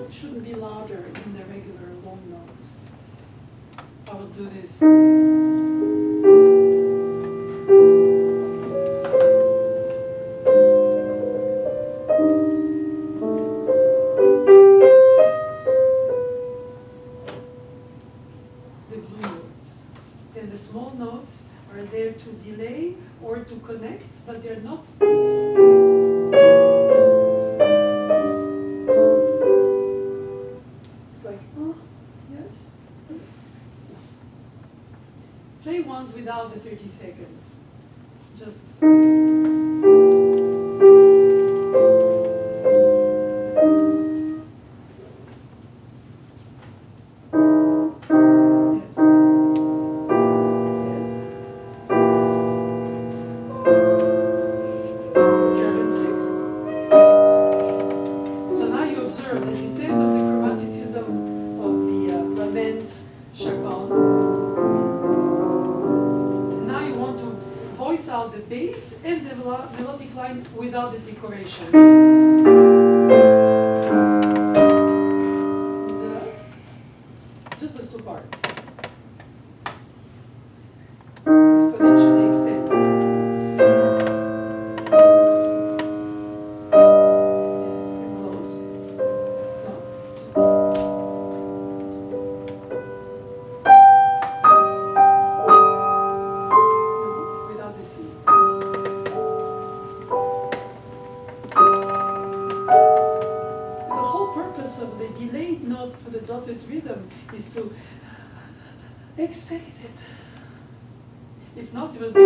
shouldn't be louder in the regular long notes. I will do this. The blue notes. And the small notes are there to delay or to connect, but they're not. It's like, oh, yes. Play ones without the 30 seconds. Just. Without the decoration. Just those two parts. Exponentially extend. Yes, and close. No, just no, without the C. Of the delayed note for the dotted rhythm is to expect it. If not, it will be.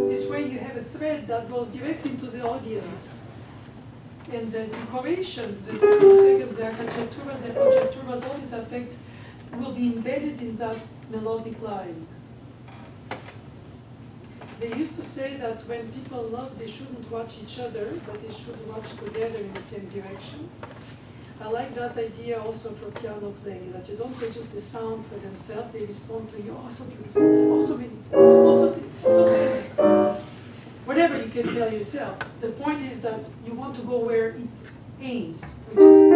This way you have a thread that goes directly to the audience. And the decorations, the 30 seconds, the concerturas, all these effects will be embedded in that melodic line. They used to say that when people love, they shouldn't watch each other, but they should watch together in the same direction. I like that idea also for piano playing, is that you don't play just the sound for themselves, they respond to you, oh, so beautiful, oh, so meaningful, oh, so this, so good. Whatever you can tell yourself. The point is that you want to go where it aims, which is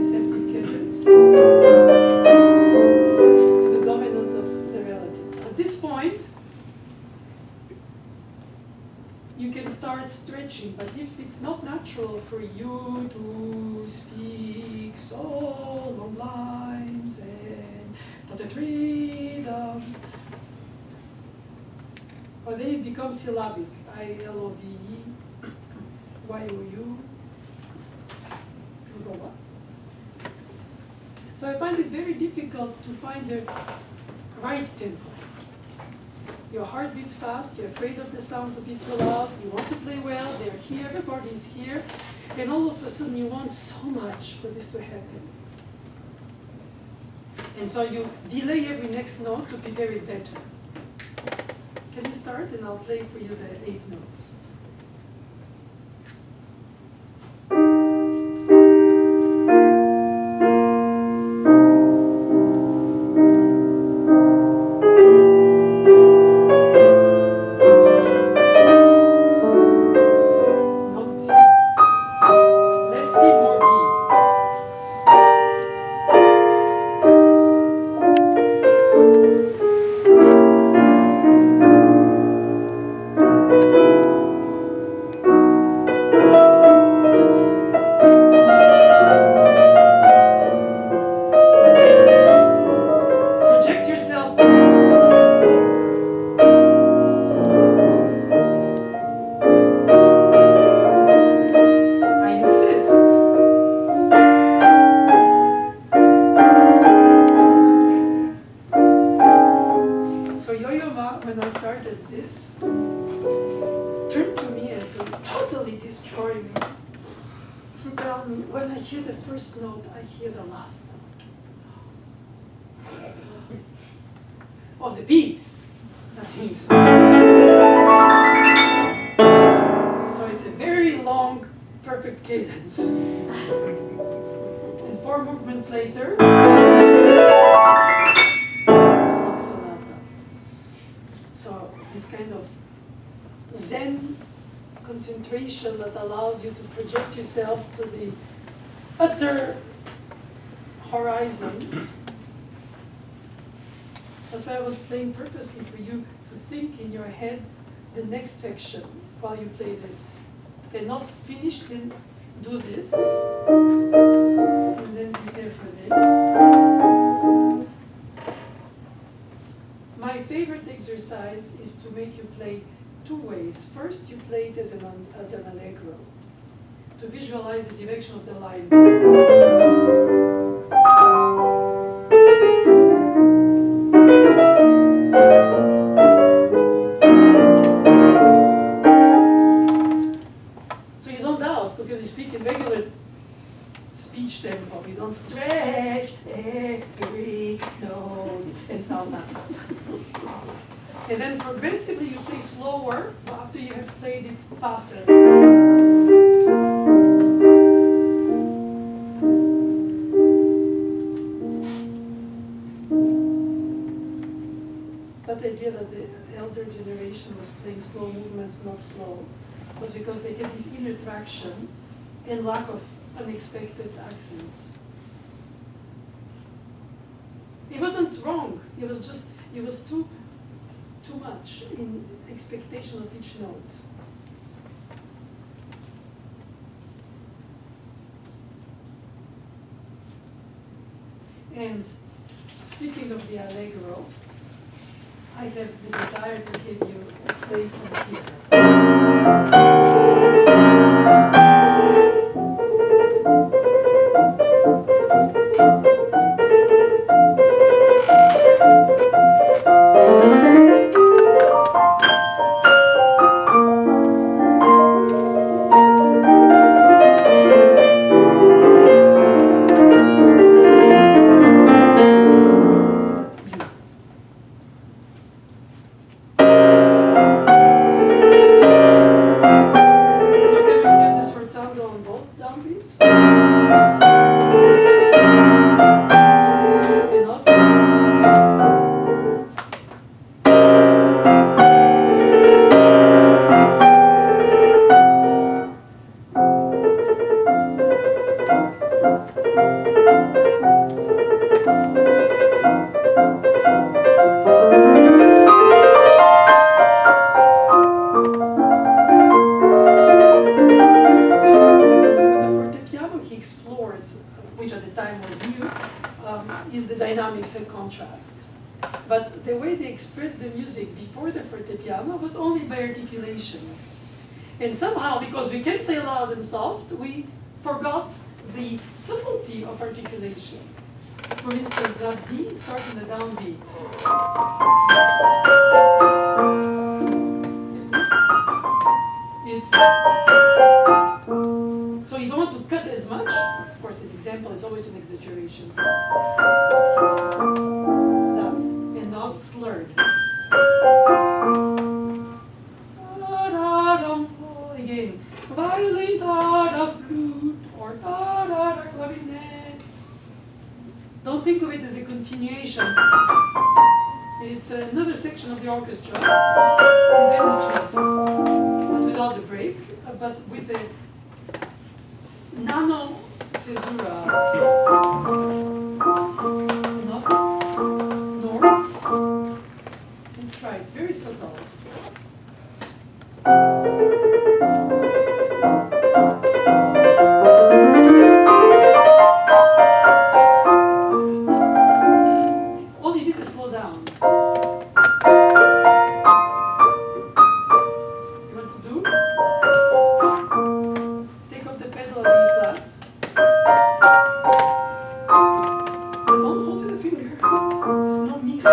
deceptive cadence, to the dominant of the relative. At this point, you can start stretching. But if it's not natural for you to speak so long lines and the rhythms, or then it becomes syllabic. I-L-O-V-E, Y-O-U, you go what? So I find it very difficult to find the right tempo. Your heart beats fast, you're afraid of the sound to be too loud, you want to play well, they're here, everybody's here, and all of a sudden you want so much for this to happen. And so you delay every next note to prepare it better. Can you start, and I'll play for you the 8 notes. When I started this, turned to me and to totally destroy me. He told me, when I hear the first note, I hear the last note. Of the piece, nothing. So it's a very long, perfect cadence. And 4 movements later, so this kind of Zen concentration that allows you to project yourself to the utter horizon. That's why I was playing purposely for you to think in your head the next section while you play this. And not finish, then do this, and then prepare for this. My favorite exercise is to make you play 2 ways. First, you play it as an allegro, to visualize the direction of the line. So you don't doubt, because you speak in regular speech tempo. You don't stretch every note and sound natural. And then progressively you play slower after you have played it faster. That idea that the elder generation was playing slow movements, not slow, was because they had this inner traction and lack of unexpected accents. It wasn't wrong, it was just, it was too much in expectation of each note. And speaking of the allegro, I have the desire to give you a play from here. makes a contrast. But the way they expressed the music before the fortepiano was only by articulation. And somehow, because we can play loud and soft, we forgot the subtlety of articulation. For instance, now D starts in the downbeat. Isn't it? It's so you don't want to cut as much. Of course, an example is always an exaggeration. That, and not slurred. Again, violin, flute, or clarinet. Don't think of it as a continuation. It's another section of the orchestra, and then it's jazz, but without the break, but with a nano caesura. Enough? Nor? And try, it's very subtle. All you did is slow down. You want to do? Take off the pedal of E flat. But don't hold with the finger. It's no mi re.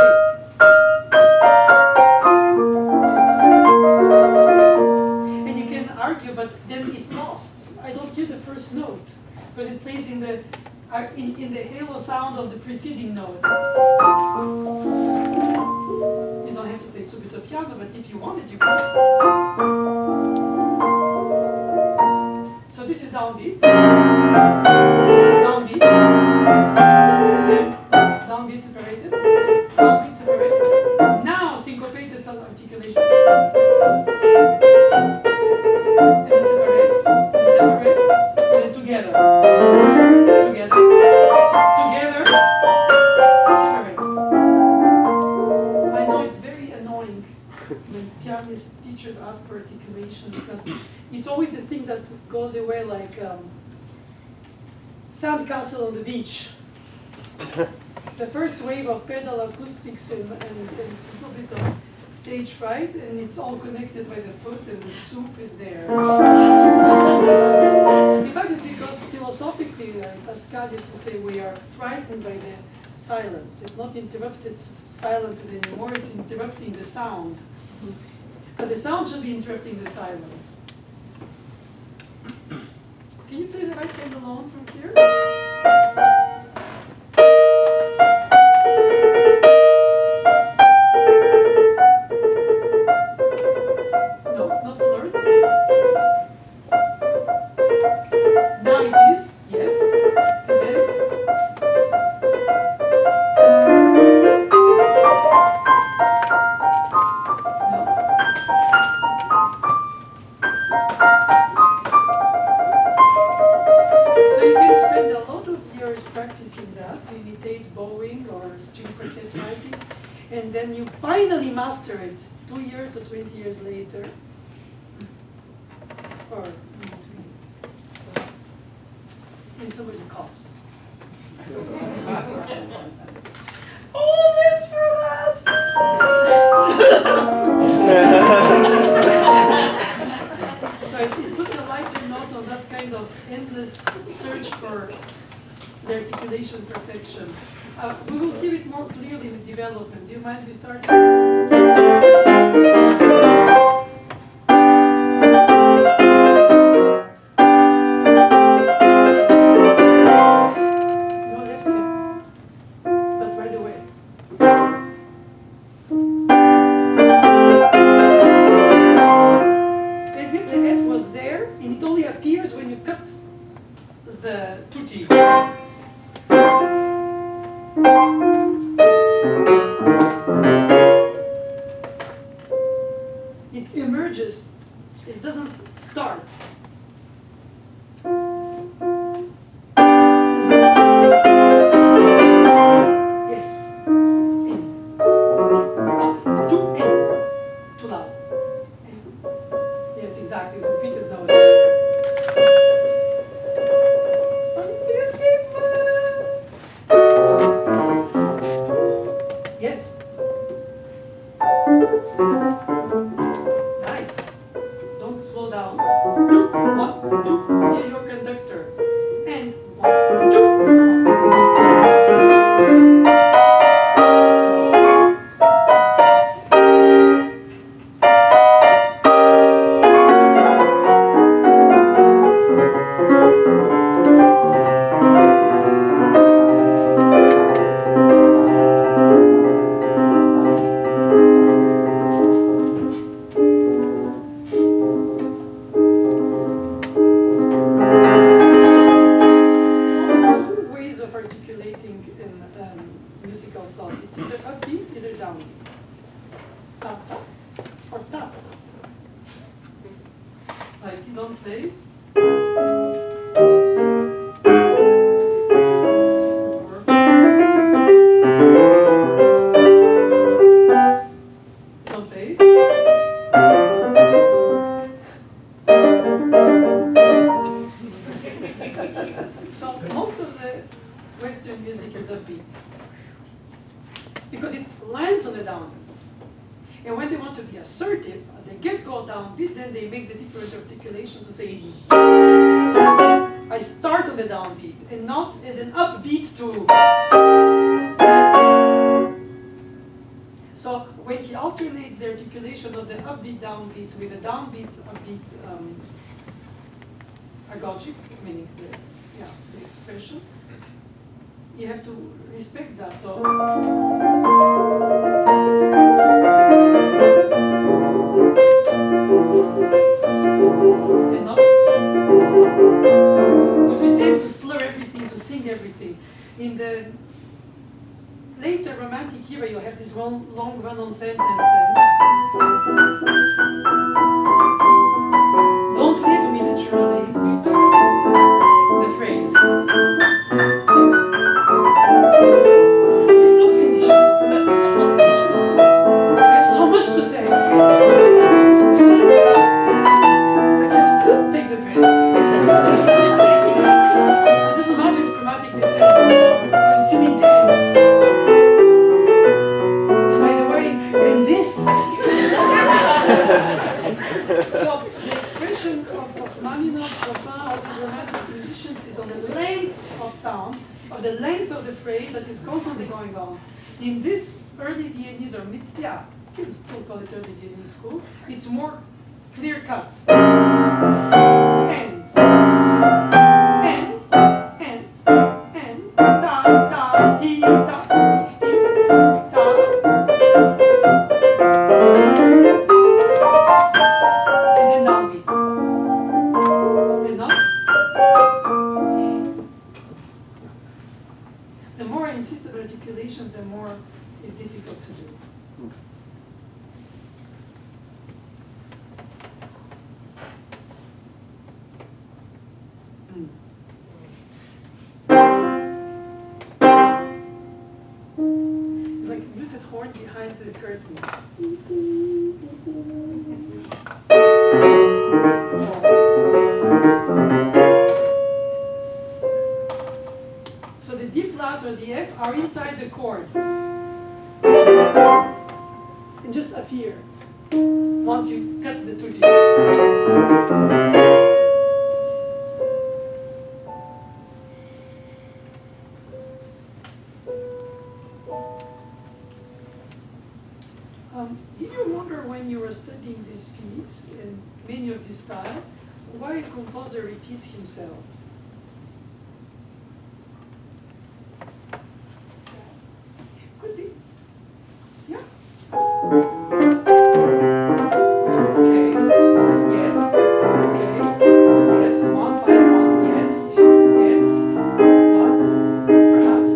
Yes. And you can argue, but then it's lost. I don't hear the first note because it plays in the halo sound of the preceding note. You don't have to play subito piano, but if you wanted, you could. So this is downbeat, downbeat, then downbeat separated, downbeat separated. Now syncopated some articulation. And then separate, and then together. Together, separate. I know it's very annoying when pianist teachers ask for articulation because it's always the thing that goes away like sandcastle on the beach. The first wave of pedal acoustics and a little bit of stage fright, and it's all connected by the foot, and the soup is there. In fact, it's because philosophically, Pascal used to say we are frightened by the silence. It's not interrupted silences anymore, it's interrupting the sound. But the sound should be interrupting the silence. Can you play the right hand alone from here? No, it's not slurred. Now it is, yes. And then. No. So you can spend a lot of years practicing that to imitate bowing or string quartet writing, and then you finally master it 2 years or 20 years later, or in between. And somebody coughs. All this for that! So it puts a lighter note on that kind of endless search for the articulation perfection. We will hear it more clearly in the development. Do you mind if we start? No left hand, but right away. As if the F was there, and it only appears when you cut the tutti. It emerges, it doesn't start. Yes, in. Too in. Too loud. In. Yes, exactly, it's a repeated note. Yes, down, 2, 1, 2, near your conductor, and 1, 2, 1. Musical thought. It's either upbeat, either downbeat. Tap, tap, or tap. Like you don't play. Or you don't play. So most of the Western music is upbeat, because it lands on the downbeat. And when they want to be assertive, they go downbeat, then they make the different articulation to say, I start on the downbeat, and not as an upbeat to. So when he alternates the articulation of the upbeat downbeat with the downbeat upbeat agogic, meaning the expression, you have to respect that. So and not, because we tend to slur everything, to sing everything. In the later romantic era, you have this long run-on sentences. Don't leave me, literally. The phrase. It's not finished. I have so much to say. I can't take the breath. It doesn't matter if chromatic descent. I'm still intense. And by the way, and this. So the expression of Naoumoff, Chopin, of these romantic musicians is on the length of sound, of the length of the phrase that is constantly going on. In this early Viennese, or you can still call it early Viennese school, it's more clear cut. And, da, da, dee, da, dee, da. And then downbeat. And not? The more I insist on articulation, the more it's difficult to do. It's like a muted horn behind the curtain. So the D flat or the F are inside the chord and just appear once you cut the tutti. Did you wonder when you were studying this piece and many of this style, why a composer repeats himself? Could be. Yeah. Okay. Yes. Okay. Yes. 1, 5, 1. Yes. Yes. What? Perhaps.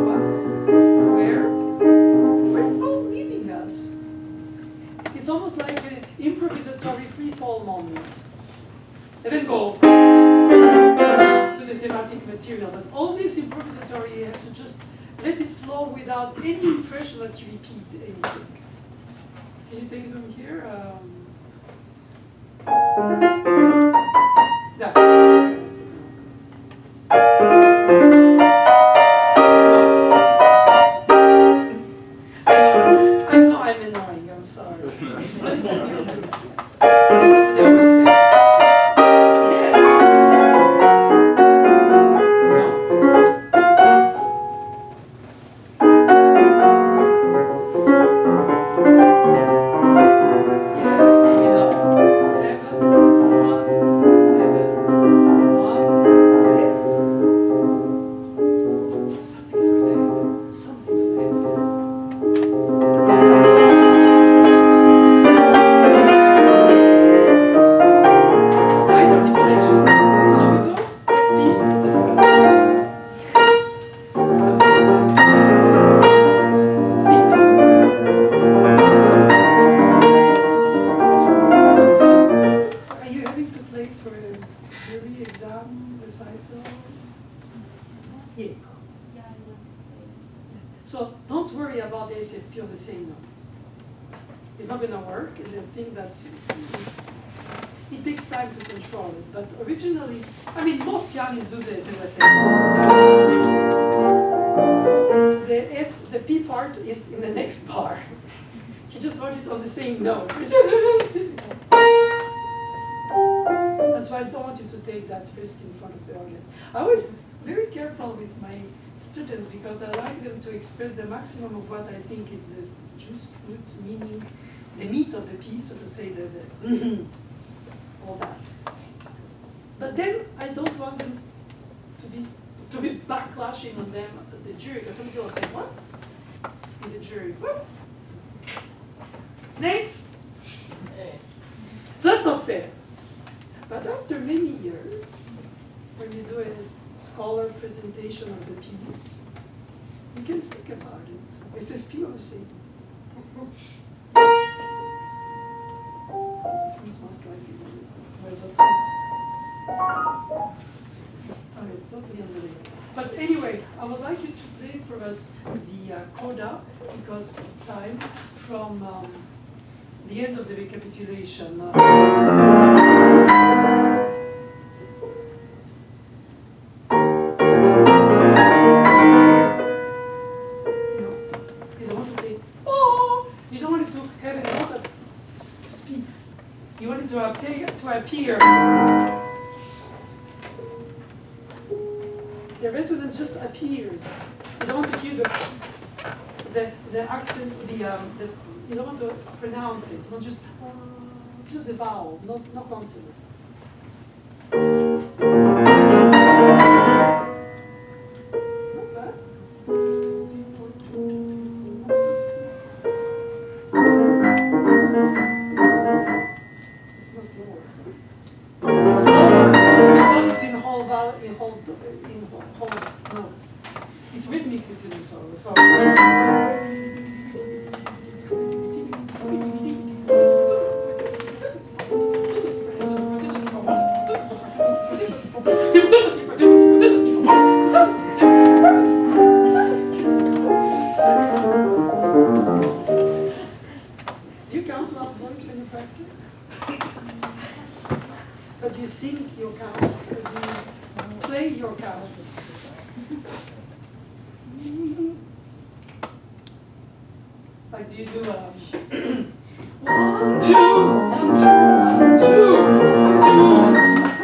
What? Where? Where's it all leading us? It's almost like an improvisatory free-fall moment. And then go to the thematic material. But all this improvisatory, you have to just let it flow without any impression that you repeat anything. Can you take it from here? Yeah. I know I'm annoying, I'm sorry. But it's what you do. That's what I always say. for a jury exam recital? Yeah. Yeah, I would So don't worry about the SFP on the same note. It's not going to work. And the thing that it takes time to control it. But originally, I mean, most pianists do this, as I said. The P part is in the next bar. You just want it on the same note. That's why I don't want you to take that risk in front of the audience. I always very careful with my students because I like them to express the maximum of what I think is the juice fruit, meaning the meat of the piece, so to say, all that. But then I don't want them to be backlashing on them, the jury, because some people will say, what? In the jury, what? Next! So that's not fair. But after many years, when you do a scholar presentation of the piece, you can speak about it. SFP or C. Seems much like it was a test. Sorry, totally unrelated. But anyway, I would like you to play for us the coda, because of time, from the end of the recapitulation. No, you don't want to play, oh, you don't want it to have a note that speaks. You want it to appear. The resonance just appears. You don't want to hear the accent, you don't want to pronounce it. You want just the vowel, no consonant. Not bad. It's not slower. It's slower because it's in whole notes. It's rhythmically to the tone. So. Do you count loud voice when you practice? But you sing your counts, but you play your counts. Like, do you do 1, 2, 1, 2, 1, 2, 1, 2?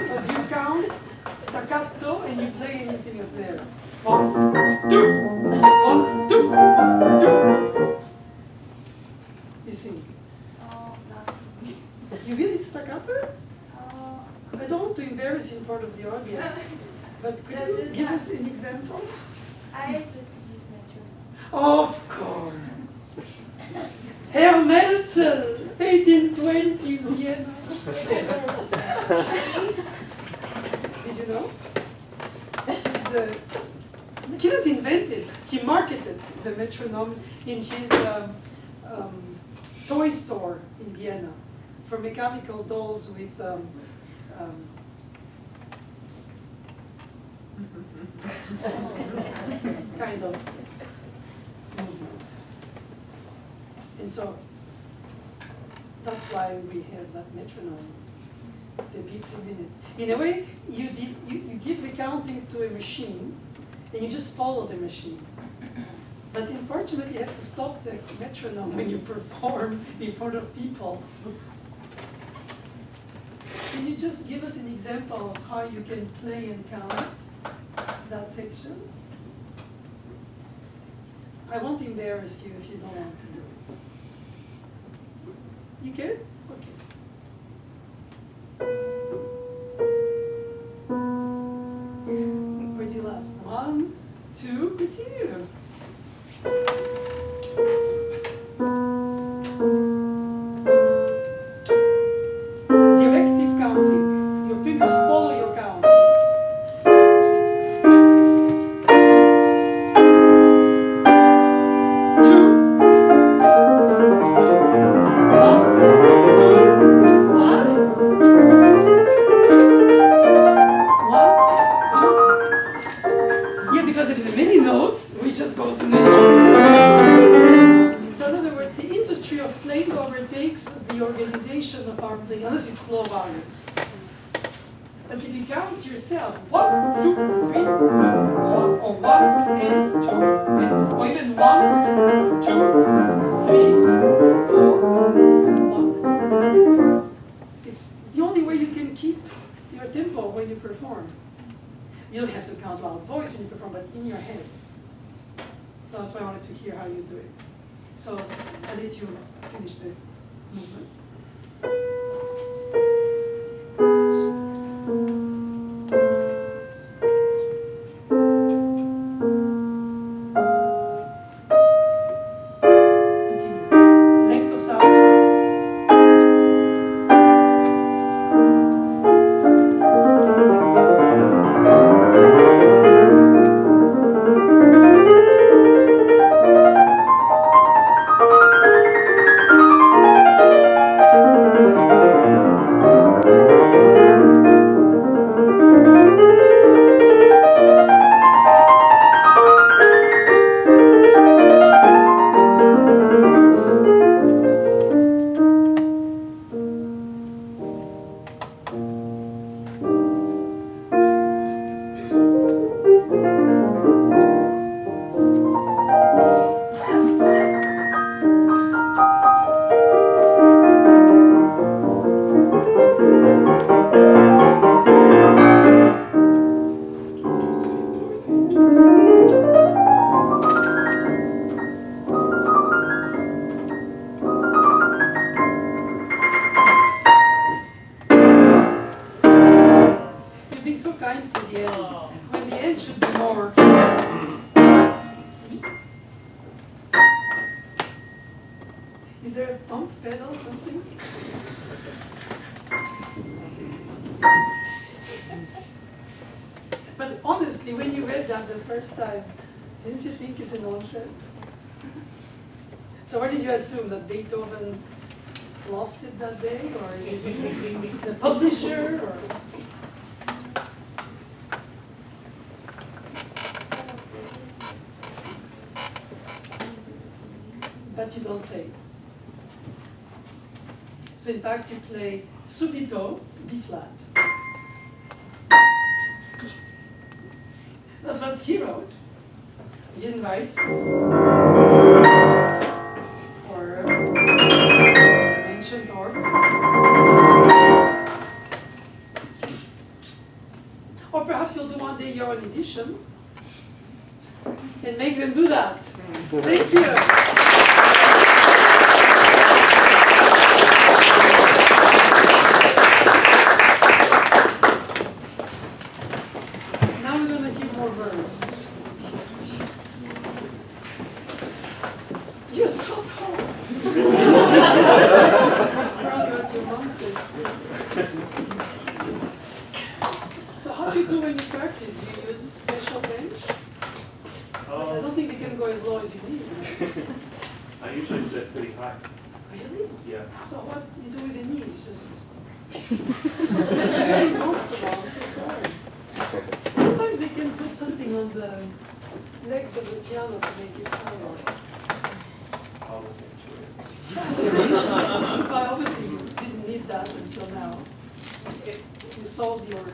Or do you count staccato and you play anything else there? 1, 2, 1, 2, 1, 2. You sing. Oh, that's You really staccato? I don't want to embarrass you in front of the audience, but could you give us an example? I just use metronome. Of course. Herr Melzel, 1820s Vienna. Did you know? He didn't invent it. He marketed the metronome in his toy store in Vienna for mechanical dolls with kind of movement. And so that's why we have that metronome, the beats a minute. In a way, you give the counting to a machine and you just follow the machine. But unfortunately, you have to stop the metronome when you perform in front of people. Can you just give us an example of how you can play and count that section? I won't embarrass you if you don't want to do it. You can? Okay. Where do you laugh? 1, 2, continue. Directive counting. Your fingers follow your count. 2. 1, 2, 1. go to Naoumoff. So in other words, the industry of playing overtakes the organization of our playing, unless it's slow variants. But if you count yourself, 1, 2, 3, 4, 1, or 1 and 2, and, or even 1, 2, 3, 4, 1. It's the only way you can keep your tempo when you perform. You don't have to count loud voice when you perform, but in your head. So that's why I wanted to hear how you do it. So I'll let you finish the movement. Is there a pump pedal, something? But honestly, when you read that the first time, didn't you think it's a nonsense? So what did you assume, that Beethoven lost it that day, or is it the publisher, or? But you don't play it. So in fact, you play subito, B flat. That's what he wrote. He didn't write. Or, as I mentioned, or. Or perhaps you'll do one day your own edition and make them do that. Thank you. You're so tall. Probably what your mom says too. So how do you do when you practice? Do you use special bench? Because I don't think you can go as low as you need. I usually sit pretty high. Really? Yeah. So what do you do with the knees? Just very comfortable. I'm so sorry. Sometimes they can put something on the legs of the piano to make it higher. I'll look into it. But obviously you didn't need that until now. You solved your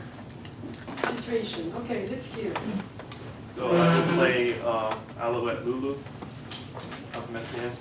situation. Okay, let's hear. So I will play Alouette Lulu of Messiaen.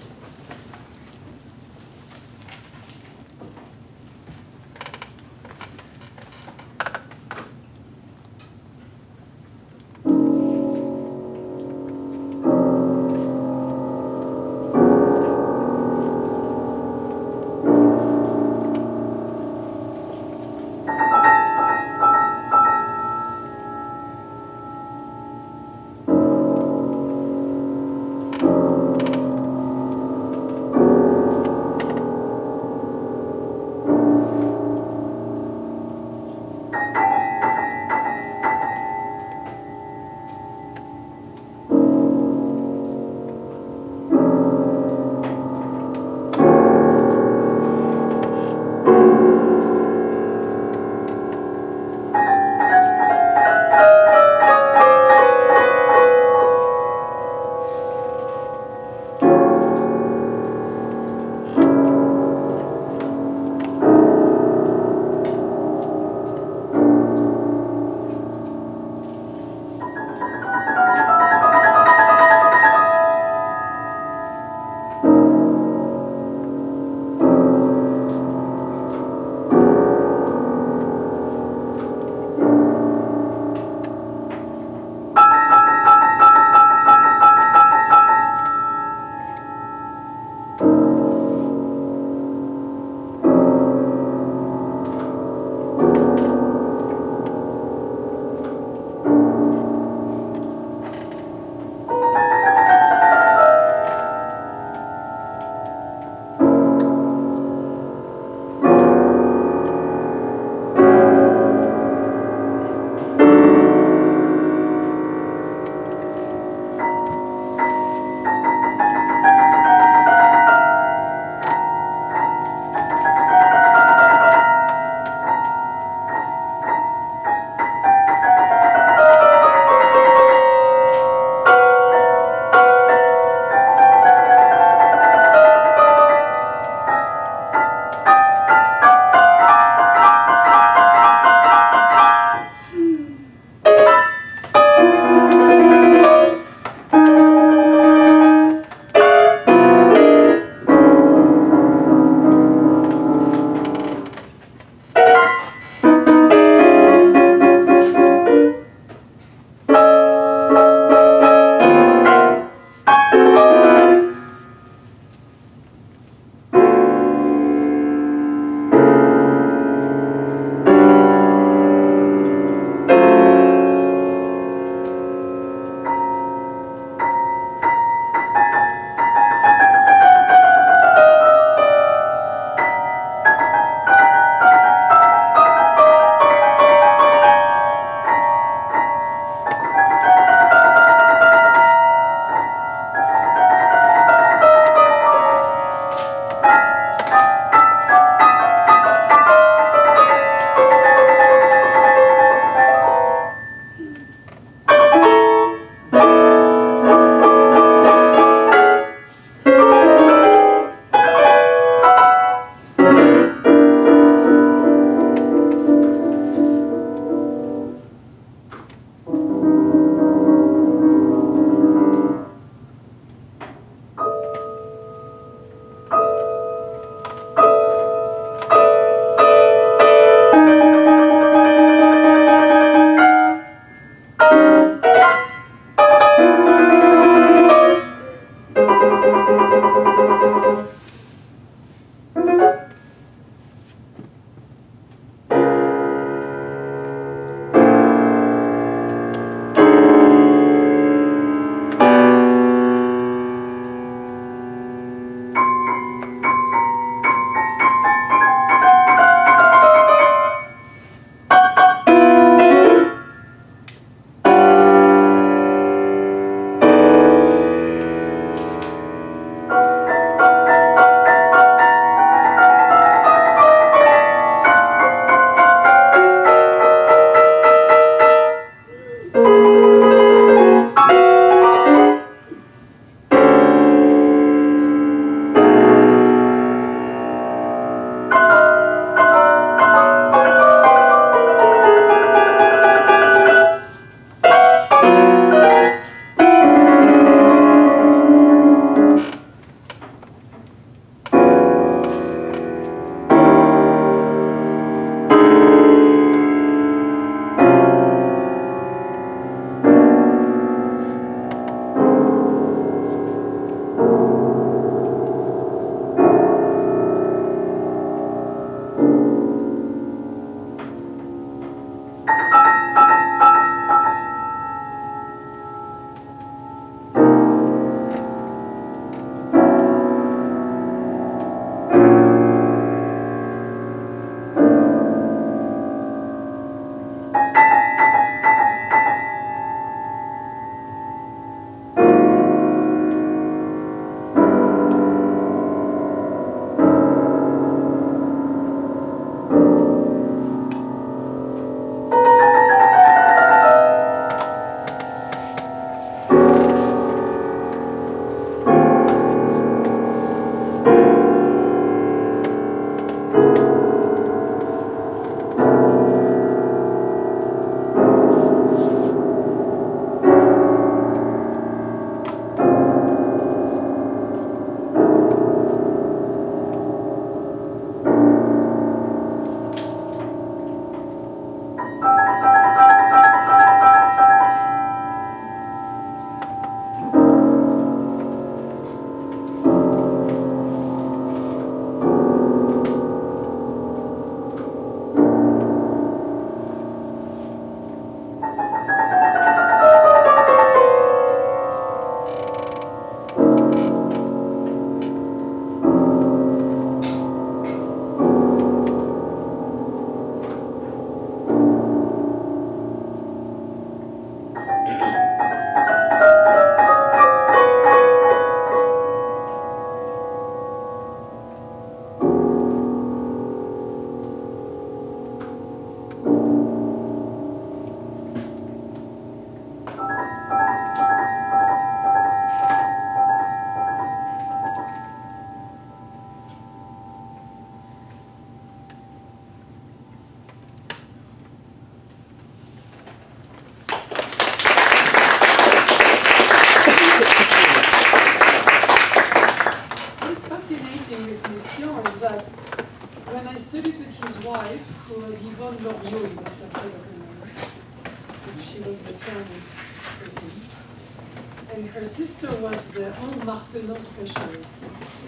And her sister was the Home Martenot specialist,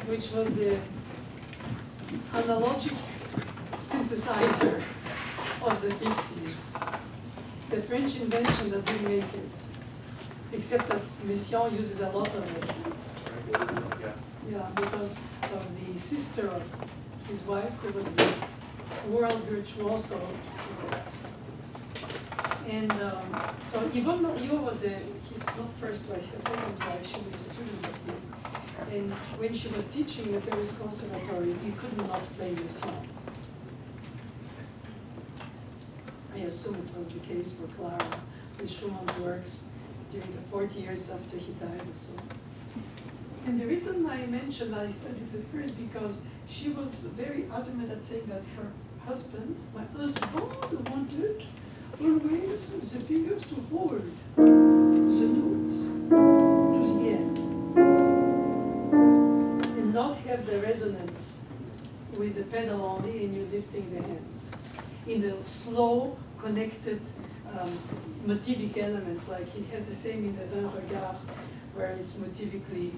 which was the analogic synthesizer of the 50s. It's a French invention that didn't make it, except that Messiaen uses a lot of it. Yeah, because of the sister of his wife, who was the world virtuoso of it. And so Yvonne Loriot was his not first wife, her second wife. She was a student of his. And when she was teaching at the Paris Conservatory, he could not play Messiaen. I assume it was the case for Clara with Schumann's works during the 40 years after he died or so. And the reason I mentioned that I studied with her is because she was very adamant at saying that her husband, my husband, wanted always the fingers to hold the notes to the end and not have the resonance with the pedal only and you lifting the hands. In the slow, connected motivic elements, like he has the same in the Vingt Regards, where it's motivically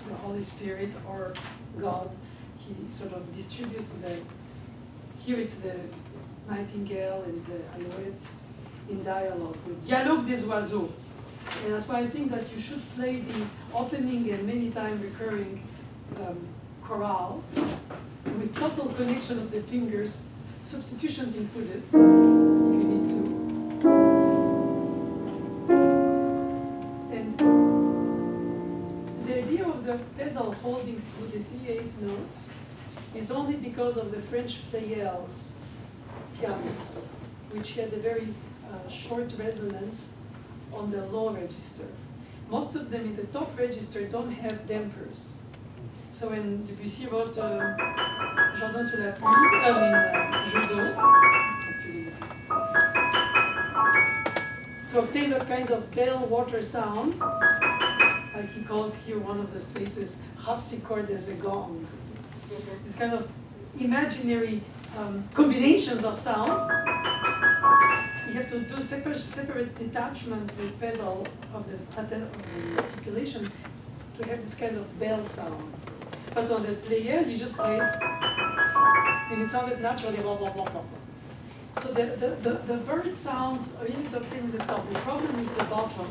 the Holy Spirit or God. He sort of distributes the, here it's the nightingale and the alouette in dialogue, with Dialogue des oiseaux. And that's why I think that you should play the opening and many times recurring chorale with total connection of the fingers, substitutions included, if you need to. And the idea of the pedal holding through the 3/8 notes is only because of the French Pleyels pianos, which had a very short resonance on the low register. Most of them in the top register don't have dampers. So when Debussy wrote Jardin sous la pluie, Jeu d'eau, confusing the pieces, to obtain that kind of bell water sound, like he calls here one of those places, harpsichord as a gong. This kind of imaginary combinations of sounds. You have to do separate detachment with pedal of the articulation to have this kind of bell sound. But on the player, you just play it, and it sounded naturally, blah, blah, blah, blah, blah. So the bird sounds are easy to obtain at the top. The problem is the bottom.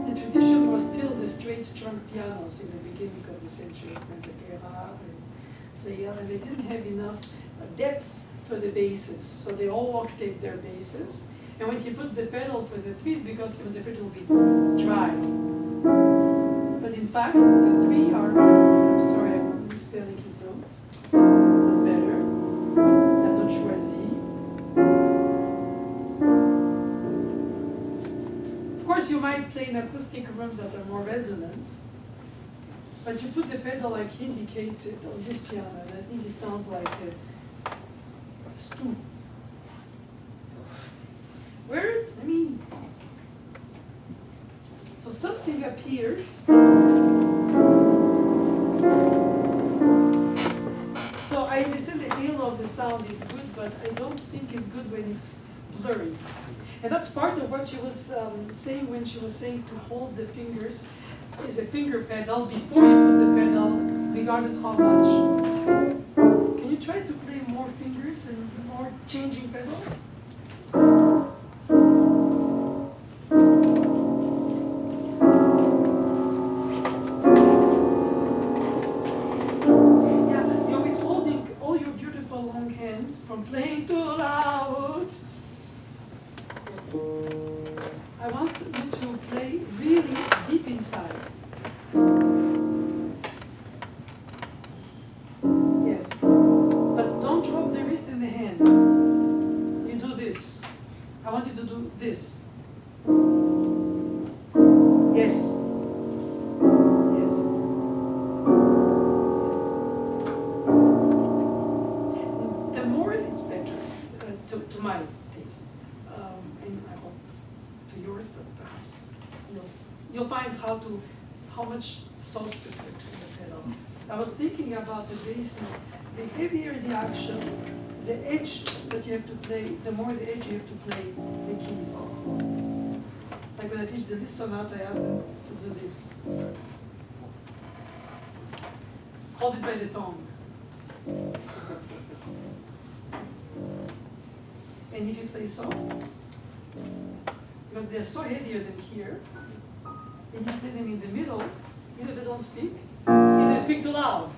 The tradition was still the straight strung pianos in the beginning of the century, and Pleyel, and they didn't have enough depth for the basses, so they all octave their basses. And when he puts the pedal for the threes, because he was afraid it will be dry. But in fact, the three are, I'm sorry, I'm misspelling his notes. That's better. La note choisie. Of course, you might play in acoustic rooms that are more resonant, but you put the pedal like he indicates it on this piano, and I think it sounds like a stew. So something appears. So I understand the halo of the sound is good, but I don't think it's good when it's blurry. And that's part of what she was saying when she was saying to hold the fingers is a finger pedal before you put the pedal, regardless how much. Can you try to play more fingers and more changing pedal? From playing too loud. I want you to play really deep inside. Yes. But don't drop the wrist in the hand. You do this. I want you to do this. Yes. To my taste, and I hope to yours, but perhaps you'll find how much sauce to put in the pedal. I was thinking about the bass note. The heavier the action, the edge that you have to play, the more the edge you have to play the keys. Like when I teach the Liszt sonata, I ask them to do this. Hold it by the tongue. And if you play soft, because they're so heavier than here, and you play them in the middle, either they don't speak, either they speak too loud.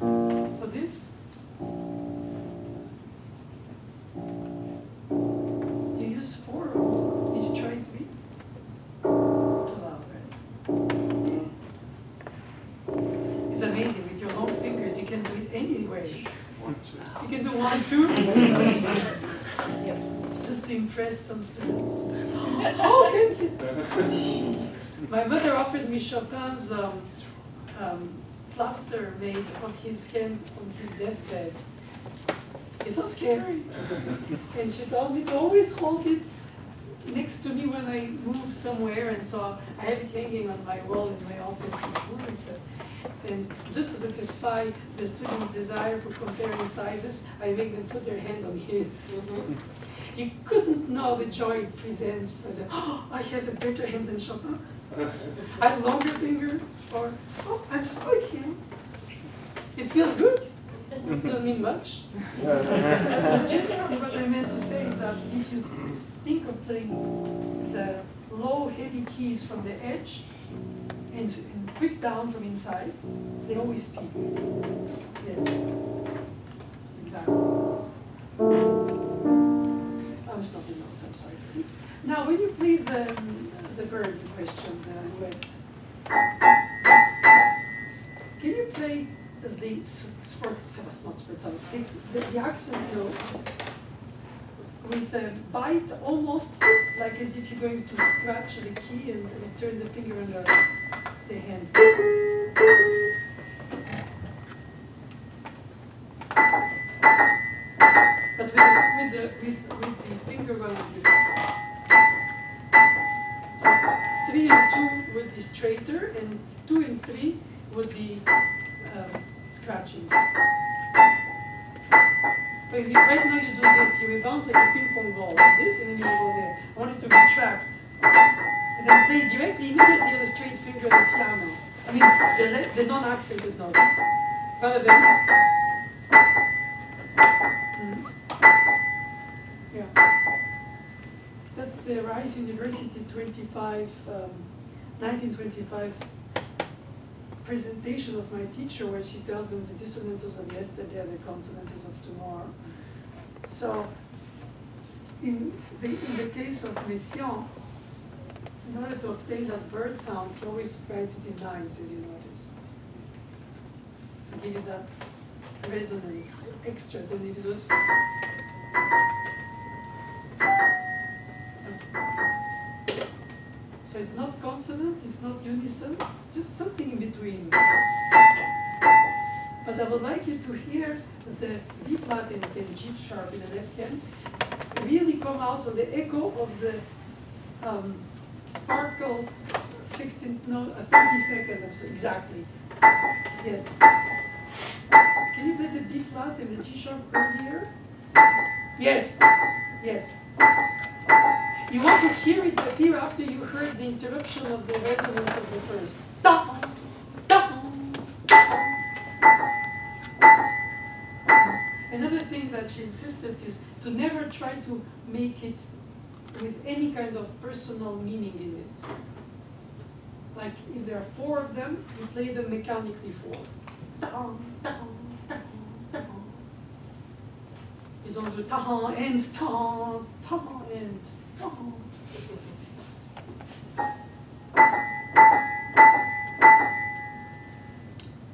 So this. Do you use 4 or did you try 3? Too loud, right? Yeah. It's amazing, with your long fingers, you can do it anyway. You can do 1, 2. Just to impress some students. Oh, okay. My mother offered me Chopin's plaster made on his hand on his deathbed. It's so scary. And she told me to always hold it next to me when I move somewhere, and so I have it hanging on my wall in my office in Bloomington. And just to satisfy the students' desire for comparing sizes, I make them put their hand on his. You couldn't know the joy it presents for them. Oh, I have a better hand than Chopin. I have longer fingers, or oh, I'm just like him. It feels good. It doesn't mean much. But generally, what I meant to say is that if you think of playing the low, heavy keys from the edge and quick down from inside, they always speak. Yes. Exactly. I'm stopping notes, I'm sorry for this. Now, when you play the bird question, the duet, can you play the accent note with a bite, almost like as if you're going to scratch the key and turn the finger under the hand? But with the finger going like this. So 3 and 2 would be straighter, and 2 and 3 would be scratching. But right now you do this, you will bounce like a ping pong ball, like this, and then you will go there. I want it to retract. And then play directly, immediately on the straight finger of the piano. I mean, the non-accented note. Rather than Yeah. That's the Rice University 1925 presentation of my teacher where she tells them the dissonances of yesterday are the consonances of tomorrow. So in the case of Messiaen, in order to obtain that bird sound, he always writes it in nines, as you noticed, to give you that resonance extra than if it was. So it's not consonant, it's not unison, just something in between. But I would like you to hear the B flat and G sharp in the left hand really come out on the echo of the sparkle 16th note, 32nd, so exactly. Yes. Can you play the B flat and the G sharp earlier? Yes. Yes. You want to hear it appear after you heard the interruption of the resonance of the first. Da, da, da. Another thing that she insisted is to never try to make it with any kind of personal meaning in it. Like if there are four of them, you play them mechanically four. Da, da, da, da. You don't do ta and ta and. And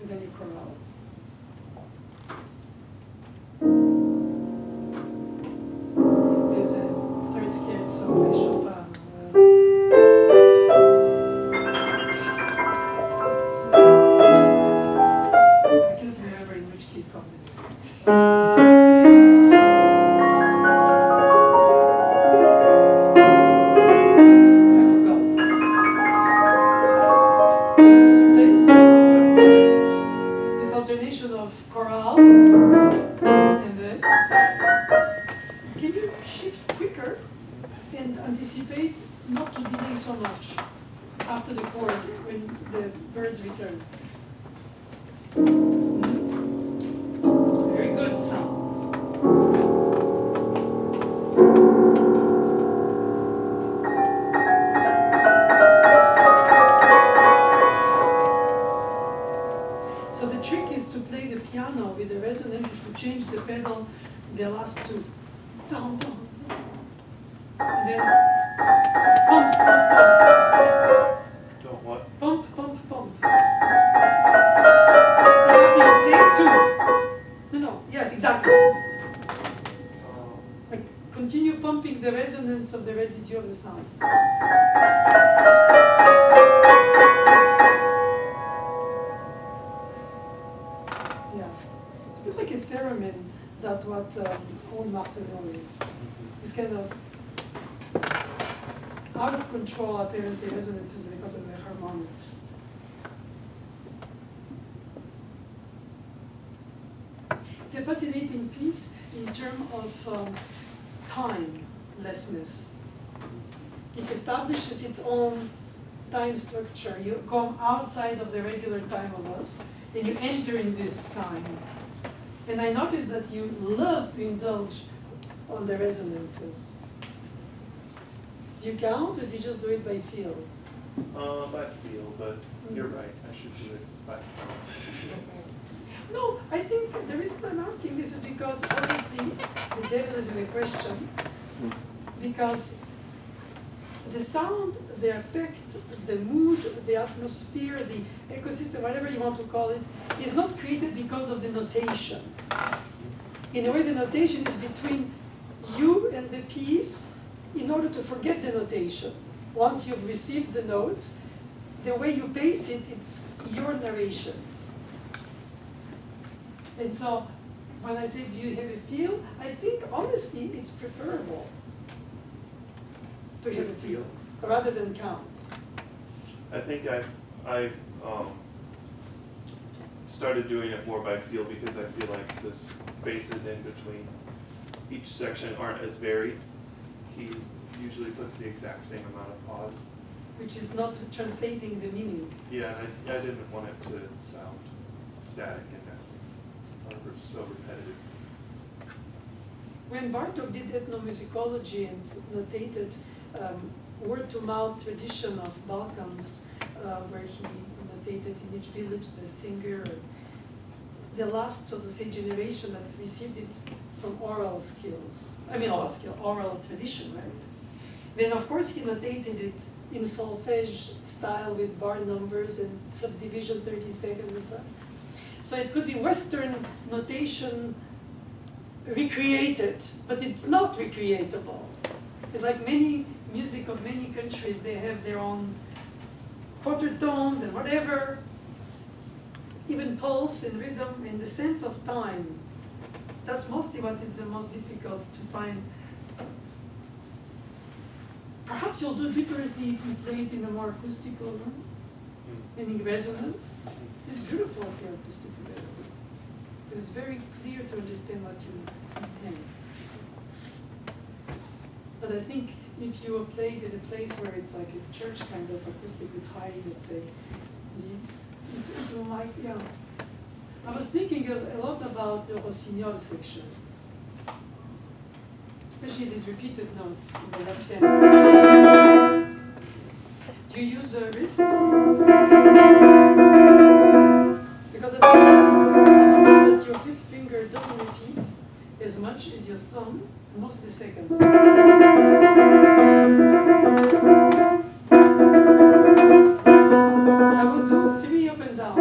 then you chorale. There's a third scared song by Chopin. I can't remember in which key it comes in. Of chorale and then can you shift quicker and anticipate not to delay so much after the chord when the birds return? Very good sound. So the trick is to play the piano with the resonance is to change the pedal, the last two. Down, down. And then pump, pump, pump. Don't what? Pump, pump, pump. And after you play two. No, yes, exactly. Like continue pumping the resonance of the residue of the sound. It's a bit like a theremin that what old Martineau is. It's kind of out of control apparently resonances because of the harmonics. It's a fascinating piece in terms of timelessness. It establishes its own time structure. You come outside of the regular time of us, and you enter in this time. And I noticed that you love to indulge on the resonances. Do you count, or do you just do it by feel? By feel, but you're right. I should do it by count. No, I think the reason I'm asking this is because obviously the devil is in the question. Because the sound, the effect, the mood, the atmosphere, the ecosystem, whatever you want to call it, is not created because of the notation. In a way, the notation is between you and the piece in order to forget the notation. Once you've received the notes, the way you pace it, it's your narration. And so, when I say, do you have a feel? I think, honestly, it's preferable to have a feel, rather than count. I think I started doing it more by feel because I feel like the spaces in between each section aren't as varied. He usually puts the exact same amount of pause. Which is not translating the meaning. Yeah, I didn't want it to sound static in essence. It's so repetitive. When Bartók did ethnomusicology and notated word-to-mouth tradition of Balkans, where he notated in each village the singer, the last, so to say, generation that received it from oral skills. I mean, oral tradition, right? Then, of course, he notated it in solfège style with bar numbers and subdivision 30 seconds and stuff. So it could be Western notation recreated, but it's not recreatable. It's like many music of many countries, they have their own quarter tones and whatever, even pulse and rhythm and the sense of time. That's mostly what is the most difficult to find. Perhaps you'll do differently if you play it in a more acoustical room, meaning resonant. It's beautiful if you're acoustic together. It's very clear to understand what you intend. But I think if you play it in a place where it's like a church kind of acoustic with high, let's say, leaves, it might, yeah. I was thinking a lot about the Rossignol section, especially these repeated notes in the left hand. Do you use a wrist? Because at first, I noticed that your fifth finger doesn't repeat as much as your thumb, most the second. I would do 3 up and down.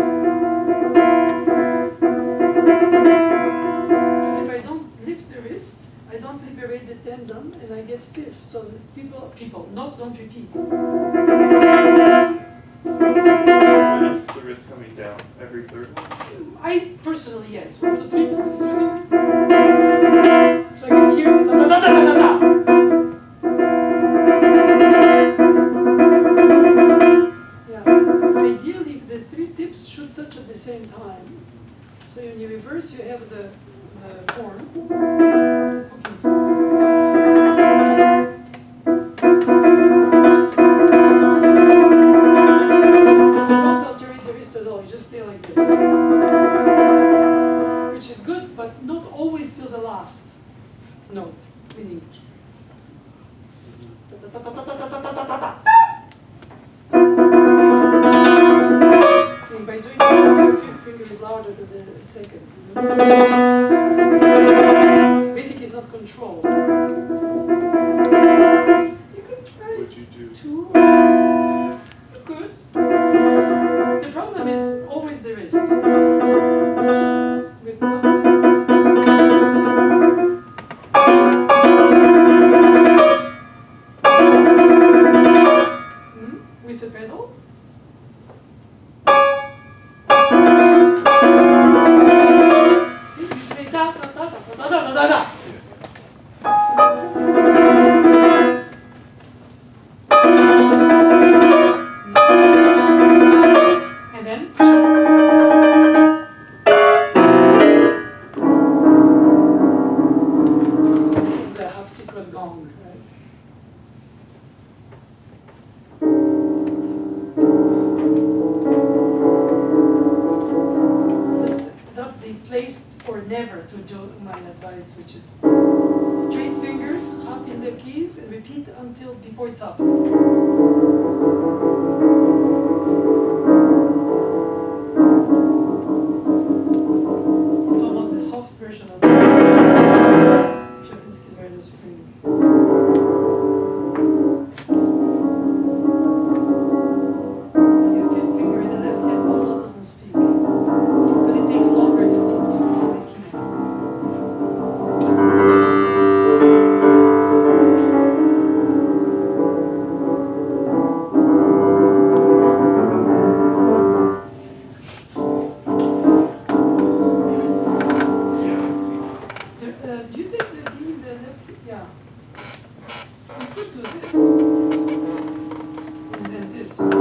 Because if I don't lift the wrist, I don't liberate the tendon and I get stiff. So notes don't repeat. When is the wrist coming down? Every third one? I personally, yes. 1, 2, 3, 2, 3. So I can hear da da da da da da da. Yeah. Ideally, the 3 tips should touch at the same time. So when you reverse, you have the form. Booking form. You just stay like this, which is good, but not always till the last note, meaning. And by doing that, your fifth finger is louder than the second. Basically, it's not controlled. You could try What'd you do? 2. You could. The problem is always the wrist. With with the pedal. See, you play da da da da da da da da. And then this is the harpsichord gong, right? That's the place or never to do my advice, which is straight fingers, half in the keys, and repeat until before it's up. It's almost the soft version of Stravinsky's Radio Spring. And your fifth finger in the left hand almost doesn't speak, because it takes longer to tip the keys. Yeah, I see. Do you take the D in the left? Yeah. You could do this. And then this. I don't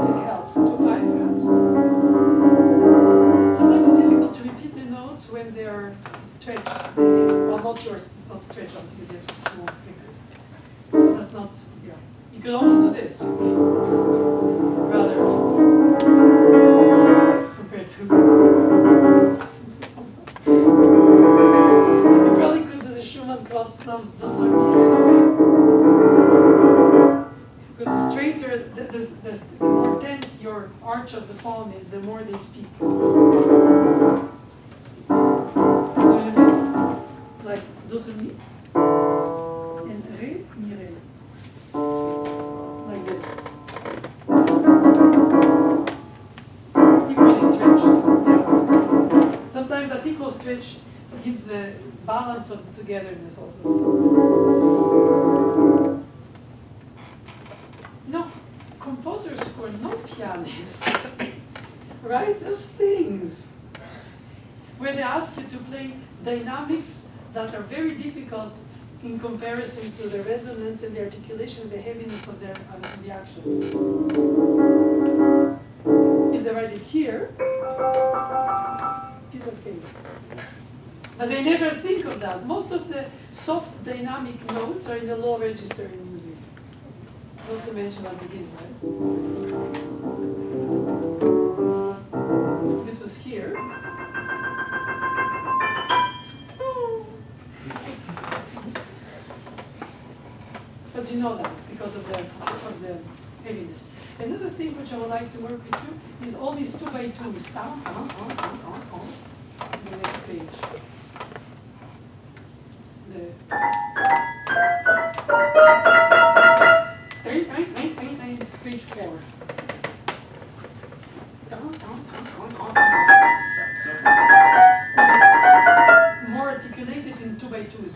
think it helps. 2, 5 helps. Sometimes it's difficult to repeat the notes when they are stretched. Well, not yours, it's not stretched, obviously, you have small fingers. So that's not, yeah. You could almost do this. Rather. Compared to. thumbs, do, sol, mi, re, do, re. Because the straighter, the more dense your arch of the palm is, the more they speak. You know what I mean? Like do, sol, mi, and re, mi, re. Like this. Equally stretched. Yeah. Sometimes that equal stretch gives the balance of the togetherness also. You know, composers who are not pianists write those things where they ask you to play dynamics that are very difficult in comparison to the resonance and the articulation and the heaviness of the action. If they write it here, it's okay. But they never think of that. Most of the soft dynamic notes are in the low register in music. Not to mention at the beginning, right? If it was here, but you know that because of the heaviness. Another thing which I would like to work with you is all these 2x2s. Down, on. The next page. It's page 4. Down. More articulated in 2x2s.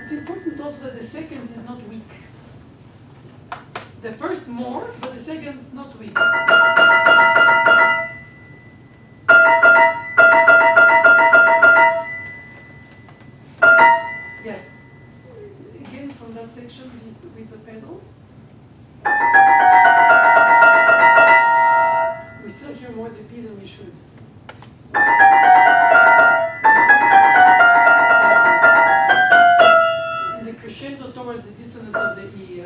It's important also that the second is not weak. The first more, but the second not weak. Yes. Again from that section with the pedal. We still hear more the P than we should. And the crescendo towards the dissonance of the E.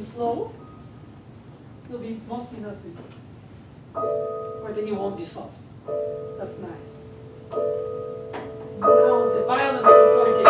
Slow, it'll be mostly nothing. Or then you won't be soft. That's nice. Now the violence to forte.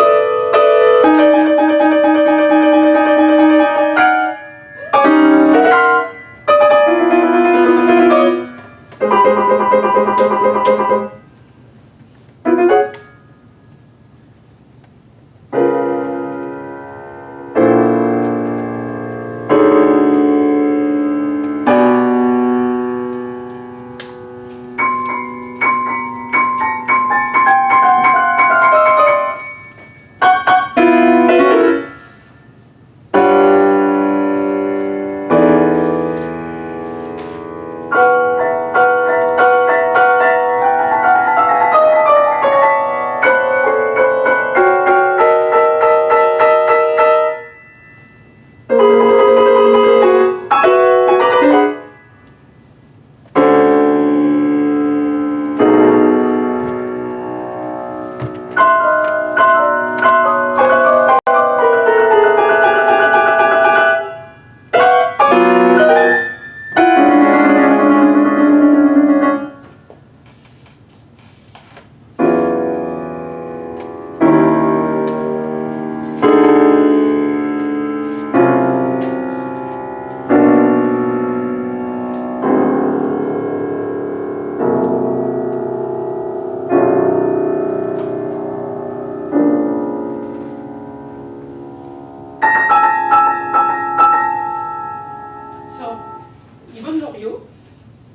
Vittorio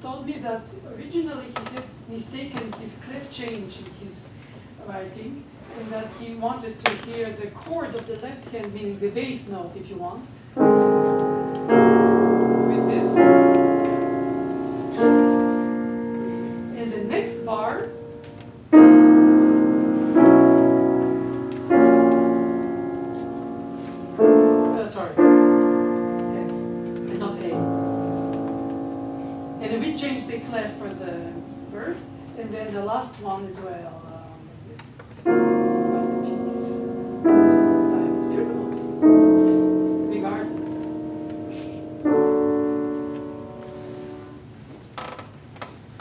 told me that originally he had mistaken his clef change in his writing, and that he wanted to hear the chord of the left hand, meaning the bass note, if you want, with this. And the next bar, sorry, F, and not A. And then we changed the clef for the bird, and then the last one as well. Is it? What the piece? Sometimes beautiful piece, regardless.